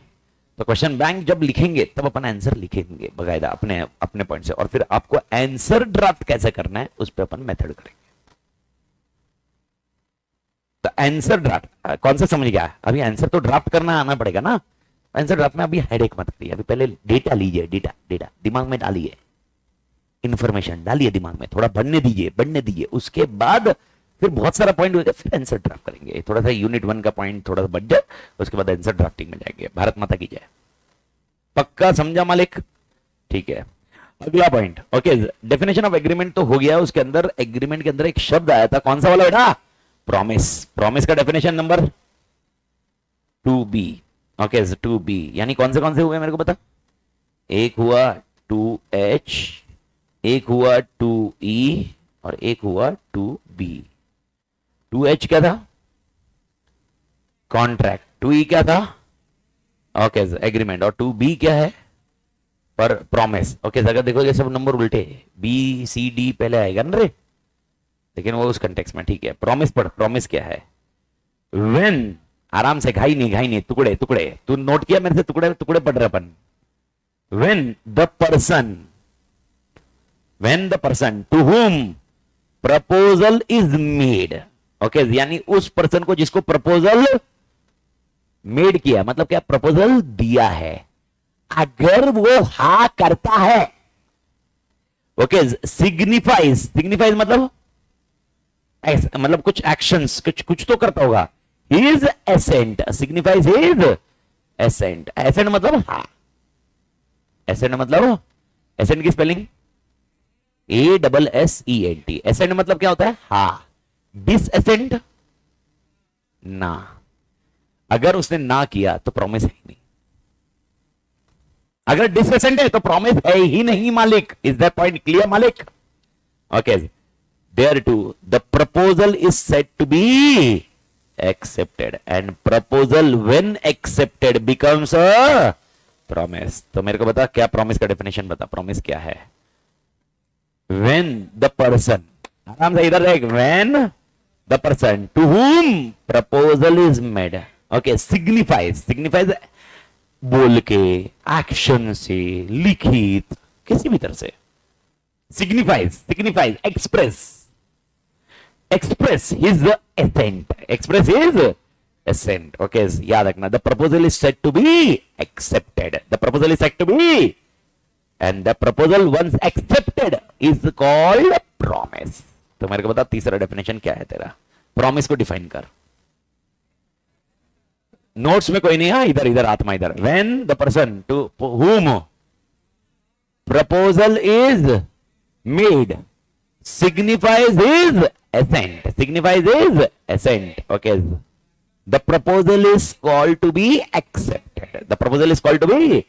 तो क्वेश्चन बैंक जब लिखेंगे तब अपन आंसर लिखेंगे बकायदा अपने अपने पॉइंट से, और फिर आपको आंसर ड्राफ्ट कैसे करना है उस पर अपन मेथड करेंगे। तो आंसर ड्राफ्ट कौन सा समझ गया? अभी आंसर तो ड्राफ्ट करना आना पड़ेगा ना। आंसर ड्राफ्ट में अभी हेडेक मत करिए, अभी पहले डेटा लीजिए, डेटा दिमाग में डालिए, इंफॉर्मेशन डालिए दिमाग में, थोड़ा बढ़ने दीजिए, उसके बाद फिर बहुत सारा पॉइंट हो जाए, फिर आंसर ड्राफ्ट करेंगे। थोड़ा सा यूनिट 1 का पॉइंट थोड़ा सा बढ़ जाए, उसके बाद आंसर ड्राफ्टिंग में जाएंगे। भारत माता की जय। पक्का समझा मालिक? ठीक है, अगला point. Okay, definition of agreement तो हो गया। उसके अंदर एग्रीमेंट के अंदर एक शब्द आया था, कौन सा वाला बेटा? प्रॉमिस। प्रॉमिस का definition number 2B। Okay, 2B यानी कौन से हुए मेरे को बता? एक हुआ 2H, एक हुआ 2E और एक हुआ 2B। 2H क्या था? कॉन्ट्रैक्ट। 2E क्या था? Okay, agreement. और 2B क्या है? पर प्रॉमिस। ओके, अगर देखोगे सब नंबर उल्टे, BCD पहले आएगा ना रे, लेकिन वो उस कंटेक्स्ट में। ठीक है, प्रॉमिस पढ़। प्रॉमिस क्या है? व्हेन, आराम से, घाई नहीं, टुकड़े। तू नोट किया मेरे से? टुकड़े पढ़ रहे अपन। When the person to whom proposal is made. Okay, यानी उस पर्सन को जिसको प्रपोजल मेड किया, मतलब क्या? प्रपोजल दिया है, अगर वो हा करता है। ओके, सिग्निफाइज मतलब कुछ एक्शंस, कुछ तो करता होगा। His assent signifies his assent। assent मतलब हाँ, assent की स्पेलिंग ASSENT। assent मतलब क्या होता है? हाँ। डिसअसेंट ना, अगर उसने ना किया तो प्रॉमिस है ही नहीं। अगर डिसअसेंट है तो प्रॉमिस है ही नहीं मालिक। इज दैट पॉइंट क्लियर मालिक? Okay, thereto the proposal is said to be accepted and proposal when accepted becomes a promise। तो मेरे को बता क्या प्रॉमिस का डेफिनेशन बता। प्रॉमिस क्या है? when the person, आराम से इधर देख, when the person to whom proposal is made, okay, signifies बोल के, एक्शन से, लिखित, किसी भी तरह से, signifies express his assent। okay, याद रखना, the proposal is said to be accepted, and the proposal once accepted is called promise। तो मेरे को बता तीसरा डेफिनेशन क्या है तेरा? प्रॉमिस को डिफाइन कर। नोट्स में कोई नहीं है, इधर आत्मा इधर। when the person to whom proposal is made signifies his assent, okay, the proposal is called to be accepted, the proposal is called to be,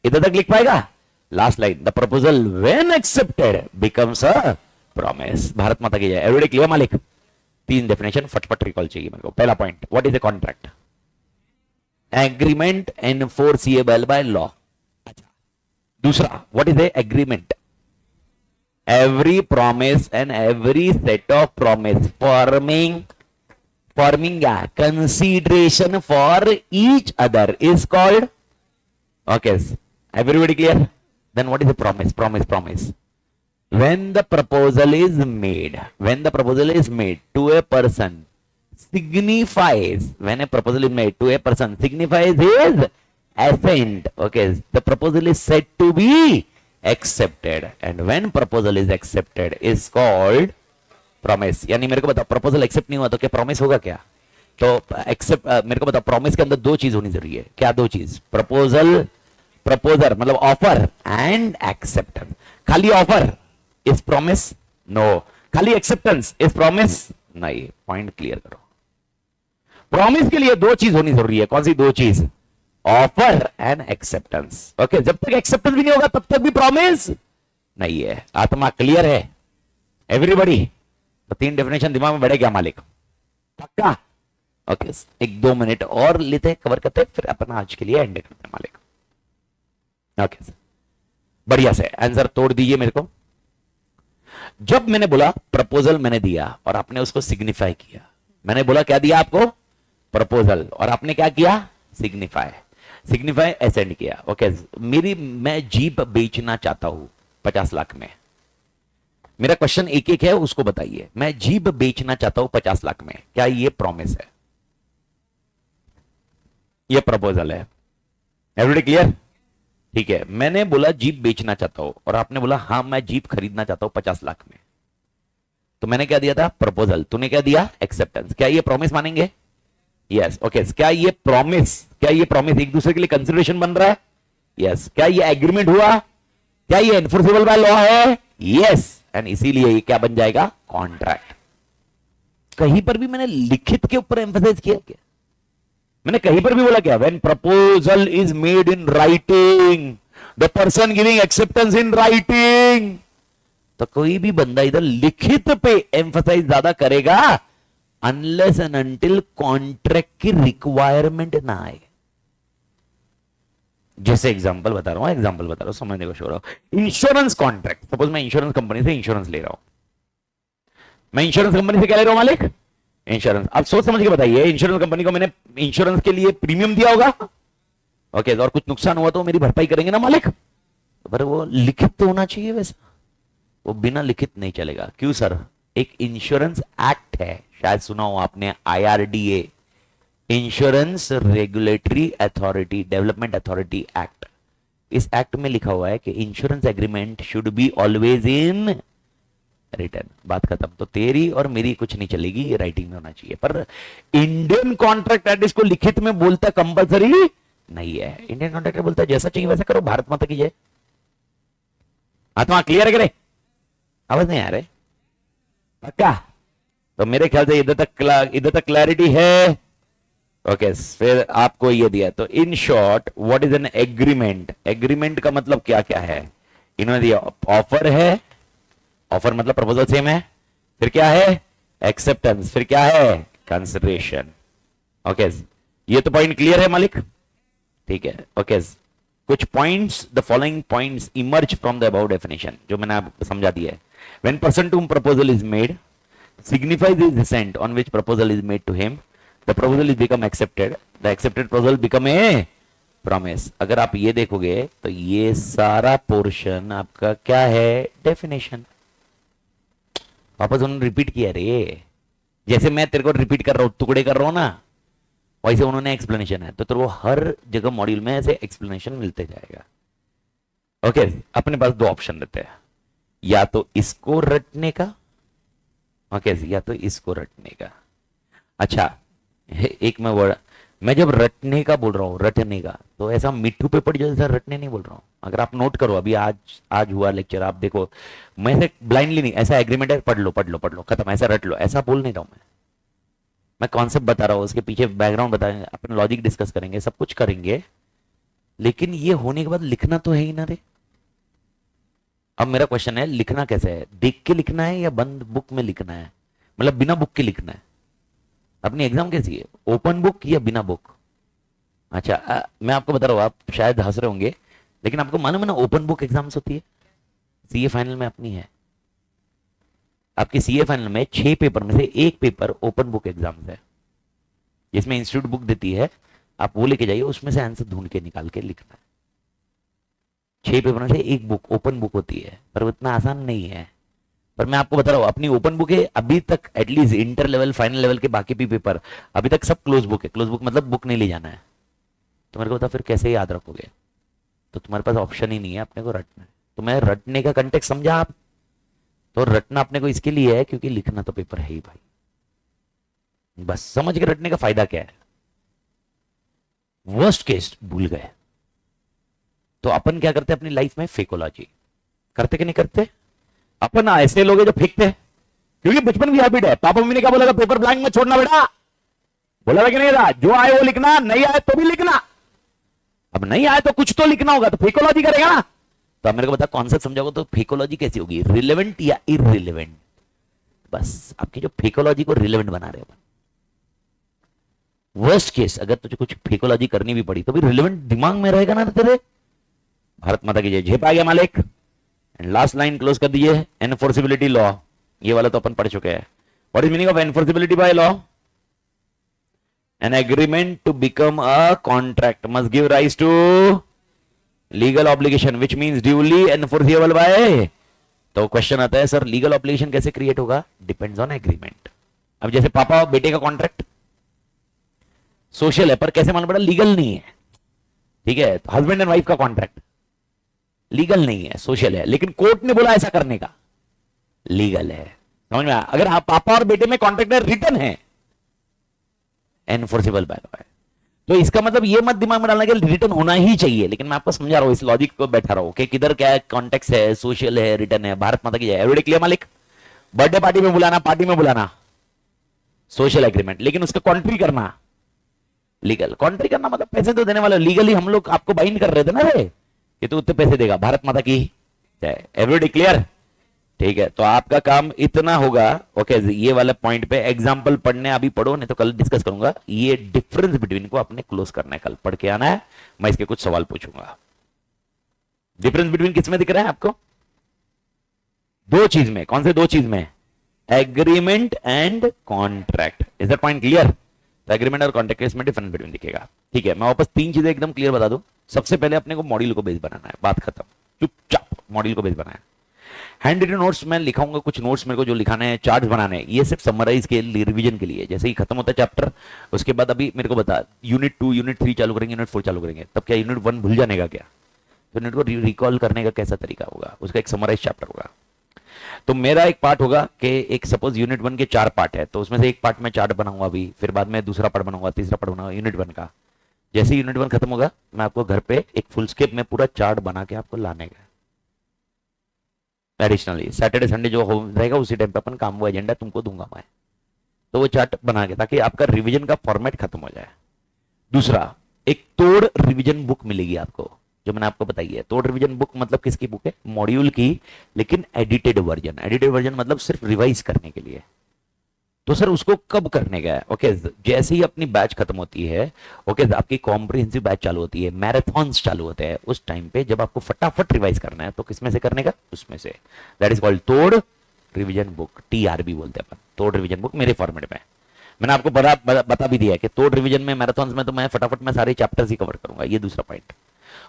इधर तक लिख पाएगा? Last line, the proposal when accepted becomes a promise. Bharat Mata की जय। एवरीबॉडी क्लियर मालिक? तीन डेफिनेशन फटफट रिकॉल चाहिए मेरे को। पहला point, what is a contract? Agreement enforceable by law. अच्छा, दूसरा, what is a agreement? Every promise and every set of promise forming a consideration for each other is called, okay, everybody clear? Then what is a promise? Promise. When the proposal is made to a person, signifies, when a proposal is made to a person, signifies his assent. Okay, the proposal is said to be accepted, and when proposal is accepted is called promise. यानी मेरे को बताओ, प्रपोजल एक्सेप्ट नहीं हुआ तो क्या प्रॉमिस होगा क्या? तो एक्सेप्ट, मेरे को बताओ, प्रॉमिस के अंदर दो चीज होनी जरूरी है। क्या दो चीज? प्रपोजर मतलब ऑफर एंड एक्सेप्टेंस। खाली ऑफर इज प्रॉमिस? नो। खाली एक्सेप्टेंस इज प्रॉमिस? नहीं। पॉइंट क्लियर करो। प्रॉमिस के लिए दो चीज होनी जरूरी है। कौन सी दो चीज? Offer and acceptance. ओके, जब तक एक्सेप्टेंस भी नहीं होगा तब तक भी प्रॉमिस नहीं है। आत्मा क्लियर है एवरीबॉडी? तो तीन डेफिनेशन दिमाग में बैठे क्या मालिक? पक्का? ओके, एक 2 मिनट और लेते, कवर करते, फिर अपन आज के लिए एंड करते हैं मालिक। ओके, बढ़िया से आंसर तोड़ दीजिए मेरे को। जब मैंने बोला प्रपोजल मैंने दिया और आपने उसको सिग्निफाई किया, मैंने बोला क्या दिया आपको? प्रपोजल, और आपने क्या किया? सिग्निफाई एसेंड किया। ओके, मैं जीप बेचना चाहता हूं 50 लाख में। मेरा क्वेश्चन एक एक है, उसको बताइए। मैं जीप बेचना चाहता हूं 50 लाख में, क्या ये प्रॉमिस है? ये प्रपोजल है। Everybody clear? ठीक है, मैंने बोला जीप बेचना चाहता हूं और आपने बोला हाँ मैं जीप खरीदना चाहता हूं 50 लाख में। तो मैंने क्या दिया था? प्रपोजल। तूने क्या दिया? एक्सेप्टेंस। क्या ये प्रॉमिस मानेंगे? यस। ओके, क्या ये प्रॉमिस एक दूसरे के लिए कंसिडरेशन बन रहा है? यस। क्या ये एग्रीमेंट हुआ? क्या ये एनफोर्सेबल बाय लॉ है? यस। एंड इसीलिए ये क्या बन जाएगा? कॉन्ट्रैक्ट। कहीं पर भी मैंने लिखित के ऊपर एम्फसाइज किया क्या? मैंने कहीं पर भी बोला क्या? When proposal is made in writing, the person giving acceptance in writing. तो कोई भी बंदा इधर लिखित पे एम्फसाइज ज्यादा करेगा अनलेस एंड अनटिल कॉन्ट्रैक्ट की रिक्वायरमेंट ना आए। जैसे एग्जांपल बता रहा हूं, समझने को शो रहा हूं। इंश्योरेंस कॉन्ट्रैक्ट, सपोज मैं इंश्योरेंस कंपनी से इंश्योरेंस ले रहा हूं। मैं इंश्योरेंस कंपनी से क्या ले रहा हूं मालिक? इंश्योरेंस। अब सोच समझ के बताइए, इंश्योरेंस कंपनी को मैंने इंश्योरेंस के लिए प्रीमियम दिया होगा। ओके, और कुछ नुकसान हुआ तो मेरी भरपाई करेंगे ना मालिक? पर वो लिखित तो होना चाहिए वैसा, वो बिना लिखित नहीं चलेगा। क्यों सर? एक इंश्योरेंस एक्ट है, शायद सुना हो आपने, IRDA, insurance regulatory authority development authority act. इस एक्ट में लिखा हुआ है कि insurance agreement should be always in return. बात खत्म। तो तेरी और मेरी कुछ नहीं चलेगी, ये राइटिंग में होना चाहिए। पर इंडियन कॉन्ट्रैक्ट एक्ट इसको लिखित में बोलता कंपलसरी नहीं है। इंडियन कॉन्ट्रैक्ट बोलता है जैसा चाहिए वैसा करो। भारत माता की जय। आत्मा क्लियर है? करे आवाज नहीं आ रहे? पक्का? तो मेरे ख्याल से इधर तक क्लैरिटी है। ओके, फिर आपको ये दिया। तो in short what is an agreement? Agreement का मतलब क्या क्या है इन्होंने दिया? ऑफर है, ऑफर मतलब प्रपोजल सेम है। फिर क्या है? एक्सेप्टेंस। फिर क्या है? कंसिडरेशन। ओके, ये तो पॉइंट क्लियर है मालिक? ठीक है। ओके, कुछ points, the following points emerge from the about definition, जो मैंने आपको समझा दिया है। When person to proposal is made signifies his assent on which proposal is made to him, the proposal is become accepted, the accepted proposal become a promise। अगर आप ये देखोगे तो ये सारा पोर्शन आपका क्या है? डेफिनेशन। वापस उन्होंने रिपीट किया रे, जैसे मैं तेरे को रिपीट कर रहा हूं, टुकड़े कर रहा हूं ना, वैसे उन्होंने एक्सप्लेनेशन है। तो तेरे को हर जगह मॉड्यूल में ऐसे एक्सप्लेनेशन मिलते जाएगा। ओके, अपने पास दो ऑप्शन रहते हैं, या तो इसको रटने का, ओके, या तो इसको रटने का। अच्छा, एक मैं जब रटने का बोल रहा हूं, रटने का, तो ऐसा मिट्टू पे पड़ जैसा रटने नहीं बोल रहा हूं। अगर आप नोट करो, अभी आज हुआ लेक्चर, आप देखो, मैं ऐसे ब्लाइंडली नहीं, ऐसा एग्रीमेंट है, पढ़ लो खत्म, ऐसा रट लो, ऐसा बोल नहीं रहा हूं मैं। मैं कॉन्सेप्ट बता रहा हूँ, उसके पीछे बैकग्राउंड बताएंगे, अपन लॉजिक डिस्कस करेंगे, सब कुछ करेंगे, लेकिन ये होने के बाद लिखना तो है ही ना रे। अब मेरा क्वेश्चन है, लिखना कैसे है? देख के लिखना है या बंद बुक में लिखना है, मतलब बिना बुक के लिखना है? अपनी एग्जाम कैसी है, ओपन बुक या बिना बुक? अच्छा मैं आपको बता रहा हूँ, आप शायद हंस रहे होंगे, लेकिन आपको मालूम है ना ओपन बुक एग्जाम्स होती है। सीए फाइनल में अपनी है, आपके सीए फाइनल में 6 पेपर में से एक पेपर ओपन बुक एग्जाम्स है, जिसमें इंस्टीट्यूट बुक देती है, आप वो लेके जाइए, उसमें से आंसर ढूंढ के निकाल के लिखना है। 6 पेपर में से एक बुक ओपन बुक होती है, पर वो इतना आसान नहीं है। पर मैं आपको बता रहा हूं, अपनी ओपन बुक है अभी तक, at least inter level final level के बाकी भी पेपर अभी तक सब क्लोज बुक है। क्लोज बुक मतलब बुक नहीं ले जाना है। तो मेरे को बता फिर कैसे याद रखोगे? तो तुम्हारे पास ऑप्शन ही नहीं है, अपने को रटना है। तो मैं रटने का कंटेक्ट समझा आप? तो रटना अपने को इसके लिए है क्योंकि लिखना तो पेपर है ही भाई। बस समझ के रटने का फायदा क्या है? वर्स्ट केस भूल गए तो अपन क्या करते हैं अपनी लाइफ में? फेकोलॉजी करते कि नहीं करते? अपन ऐसे लोग हैं जो फेंकते हैं, क्योंकि बचपन की हैबिट है। पापा मम्मी ने क्या बोला? पेपर ब्लैंक में छोड़ना बेटा, बोला था कि नहीं था? जो आए वो लिखना, नहीं आए तो भी लिखना। अब नहीं आए तो कुछ तो लिखना होगा, तो फेकोलॉजी करेगा ना। तो अब मेरे को बता, कॉन्सेप्ट समझाओगे तो फेकोलॉजी कैसी होगी? रिलेवेंट या इररिलेवेंट? बस आपकी जो फेकोलॉजी को रिलेवेंट बना रहे अपन। वर्स्ट केस अगर तुझे कुछ फेकोलॉजी करनी भी पड़ी तो भी रिलेवेंट दिमाग में रहेगा ना तेरे। भारत माता की जय। झेप आ गया मालिक। एंड लास्ट लाइन क्लोज कर दीजिए, एनफोर्सिबिलिटी लॉ। ये वाला तो अपन पढ़ चुके हैं। What is meaning of enforceability by law? An agreement to become a contract must give rise to legal obligation which means duly enforceable by। तो क्वेश्चन आता है सर लीगल ऑब्लिगेशन कैसे क्रिएट होगा? Depends on agreement. अब जैसे पापा और बेटे का कॉन्ट्रैक्ट सोशल है, पर कैसे मालूम पड़ा? लीगल नहीं है। ठीक है, तो हस्बैंड एंड वाइफ का कॉन्ट्रैक्ट लीगल नहीं है, सोशल है, लेकिन कोर्ट ने बोला ऐसा करने का, लीगल है। समझ में आया? अगर आप पापा और बेटे में कॉन्ट्रैक्ट रिटर्न है, एनफोर्सेबल बाय लॉ है। तो इसका मतलब ये मत दिमाग में डालना कि रिटर्न होना ही चाहिए, लेकिन मैं आपको समझा रहा हूं, इस लॉजिक को बैठा रहा हूं कि किधर क्या कॉन्टेक्स्ट है, सोशल है, रिटर्न है। भारत माता की जय। एवरीडे क्लियर मालिक? बर्थडे पार्टी में बुलाना, पार्टी में बुलाना, सोशल एग्रीमेंट, लेकिन उसका कॉन्ट्री करना लीगल। कॉन्ट्री करना मतलब पैसे तो देने वाले, लीगली हम लोग आपको बाइंड कर रहे थे ना रे कि तू उतने पैसे देगा। भारत माता की जय। Everyday clear? ठीक है, तो आपका काम इतना होगा। ओके, ये वाले पॉइंट पे एग्जांपल पढ़ने अभी पढ़ो, नहीं तो कल डिस्कस करूंगा। ये डिफरेंस बिटवीन को आपने क्लोज करना है, कल पढ़ के आना है, मैं इसके कुछ सवाल पूछूंगा। डिफरेंस बिटवीन किसमें दिख रहा है आपको? दो चीज में। कौन से दो चीज में? Agreement and contract. Is that point clear? तो एग्रीमेंट और कॉन्ट्रैक्ट इसमें डिफरेंस बिटवीन दिखेगा। ठीक है, मैं वापस 3 चीजें एकदम क्लियर बता दूं। सबसे पहले अपने को मॉड्यूल को बेस बनाना है, बात खत्म, चुपचाप मॉड्यूल को बेस बनाना है। हैंड रिटन नोट्स मैं लिखाऊंगा, कुछ नोट्स मेरे को जो लिखाने हैं, चार्ट्स बनाने हैं, ये सिर्फ समराइज के रिवीजन के लिए। जैसे ही खत्म होता है चैप्टर, उसके बाद अभी मेरे को बता, यूनिट 2 यूनिट 3 चालू करेंगे, यूनिट 4 चालू करेंगे, तब क्या यूनिट 1 भूल जाने का क्या? तो यूनिट को रिकॉल करने का कैसा तरीका होगा, उसका एक समराइज चैप्टर होगा। तो मेरा एक पार्ट होगा कि एक सपोज यूनिट 1 के 4 पार्ट है, तो उसमें से एक पार्ट में चार्ट बनाऊंगा अभी, फिर बाद में दूसरा पार्ट बनाऊंगा, तीसरा पार्ट बनाऊंगा यूनिट 1 का। जैसे यूनिट 1 खत्म होगा, मैं आपको घर पे एक फुल स्केप में पूरा चार्ट बना के आपको लाने का। एडिशनली सैटरडे संडे जो हो रहेगा उसी टाइम पे अपन काम, वो एजेंडा तुमको दूंगा मैं, तो वो चार्ट बना के, ताकि आपका रिवीजन का फॉर्मेट खत्म हो जाए। दूसरा, एक तोड़ रिवीजन बुक मिलेगी आपको, जो मैंने आपको बताई है। तोड़ रिवीजन बुक मतलब किसकी बुक है? मॉड्यूल की, लेकिन एडिटेड वर्जन। एडिटेड वर्जन मतलब सिर्फ रिवाइज करने के लिए। तो सर उसको कब करने का है? ओके, जैसे ही अपनी बैच खत्म होती है, ओके, आपकी कॉम्प्रिहेंसिव बैच चालू होती है, मैराथन्स चालू होते हैं, उस टाइम पे जब आपको फटाफट रिवाइज करना है, तो किसमें से करने का? उसमें से। दैट इज कॉल्ड तोड़ रिवीजन बुक, टीआरबी बोलते हैं अपन, तोड़ रिवीजन बुक मेरे फॉर्मेट में। मैंने आपको बता भी दिया है कि तोड़ रिवीजन में, मैराथन्स में तो मैं फटाफट में सारे चैप्टर्स ही कवर करूंगा। ये दूसरा पॉइंट।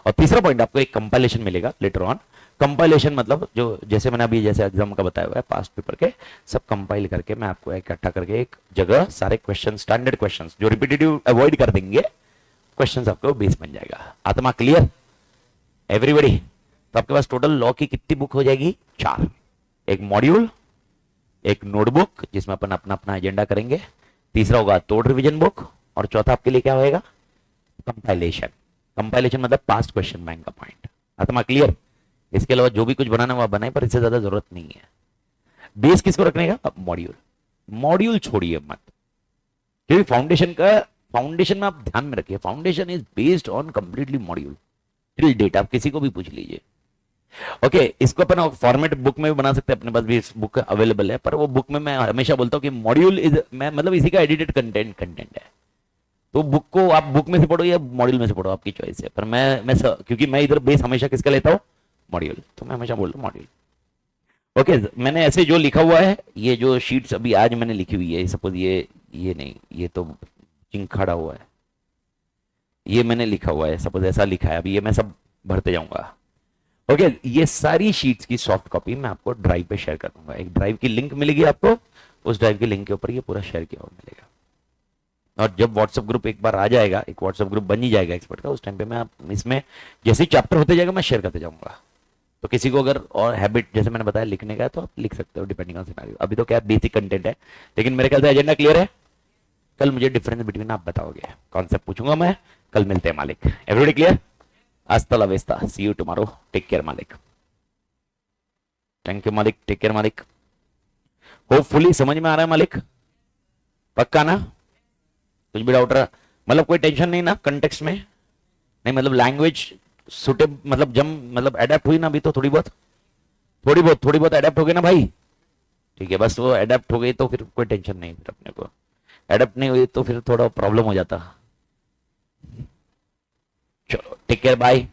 और तीसरा पॉइंट, आपको एक कंपाइलेशन मिलेगा लेटर ऑन। कंपाइलेशन मतलब जो, जैसे मैंने अभी जैसे एग्जाम का बताया हुआ है, पास्ट पेपर के सब कंपाइल करके मैं आपको इकट्ठा करके एक जगह सारे क्वेश्चन, स्टैंडर्ड क्वेश्चन जो रिपीटेटिव अवॉइड कर देंगे, क्वेश्चन आपको बेस बन जाएगा। आत्मा क्लियर एवरीबॉडी? तो आपके पास टोटल लॉ की कितनी बुक हो जाएगी? 4। एक मॉड्यूल, एक नोटबुक जिसमें अपन अपना अपना एजेंडा करेंगे, तीसरा होगा तोड़ रिवीजन बुक, और चौथा आपके लिए क्या होएगा? कंपाइलेशन। कंपाइलेशन मतलब पास्ट क्वेश्चन बैंक का पॉइंट। आत्मा क्लियर? इसके अलावा जो भी कुछ बनाना वो बनाए, पर इससे ज्यादा जरूरत नहीं है। बेस किसको रखने का? मॉड्यूल। मॉड्यूल छोड़िए मत, क्योंकि फाउंडेशन में आप ध्यान में रखिए, foundation is based on completely module till date, आप किसी को भी पूछ लीजिए। ओके इसको अपन फॉर्मेट बुक में भी बना सकते हैं, अपने पास भी इस बुक अवेलेबल है, पर वो बुक में मैं हमेशा बोलता हूँ कि मॉड्यूल इज, मैं मतलब इसी का एडिटेड कंटेंट है, तो बुक को आप बुक में से पढ़ो या मॉड्यूल में से पढ़ो, आपकी चॉइस है। पर क्योंकि मैं इधर बेस हमेशा किसका लेता हूँ, मॉड्यूल, तो मैं हमेशा बोलता हूँ मॉड्यूल। ओके मैंने ऐसे जो लिखा हुआ है, ये जो शीट्स अभी आज मैंने लिखी हुई है, सपोज ये नहीं, ये तो चिंखाड़ा हुआ है, ये मैंने लिखा हुआ है, सपोज ऐसा लिखा है, अभी ये मैं सब भरते जाऊंगा। ओके ये सारी शीट्स की सॉफ्ट कॉपी मैं आपको ड्राइव पे शेयर कर दूंगा, एक ड्राइव की लिंक मिलेगी आपको, उस ड्राइव की लिंक के ऊपर ये पूरा शेयर किया हुआ मिलेगा। और जब व्हाट्सएप ग्रुप एक बार आ जाएगा, एक व्हाट्सएप ग्रुप बन ही जाएगा एक्सपर्ट का, उस टाइम पे मैं आप इसमें जैसे चैप्टर होते जाएगा मैं शेयर करते जाऊंगा। तो किसी को अगर और हैबिट जैसे मैंने बताया लिखने का है तो आप लिख सकते हो डिपेंडिंग ऑन सिनेरियो। अभी तो क्या बेसिक कंटेंट है, लेकिन मेरे ख्याल से एजेंडा क्लियर है। कल मुझे डिफरेंस बिटवीन आप बताओगे, कॉन्सेप्ट पूछूंगा मैं, कल मिलते हैं मालिक। Everybody clear? हasta la vista, see you tomorrow, take care मालिक। थैंक यू मालिक, टेक केयर मालिक। होपफुली समझ में आ रहा है मालिक, पक्का ना? कुछ भी डाउट रहा, मतलब कोई टेंशन नहीं ना कंटेक्स्ट में? नहीं मतलब लैंग्वेज सुटेब, मतलब जम, मतलब अडेप्ट हुई ना अभी तो, थोड़ी बहुत अडेप्ट हो गई ना भाई? ठीक है, बस वो अडेप्ट हो गई तो फिर कोई टेंशन नहीं, फिर अपने को अडेप्ट नहीं हुई तो फिर थोड़ा प्रॉब्लम हो जाता। चलो टेक केयर, बाय।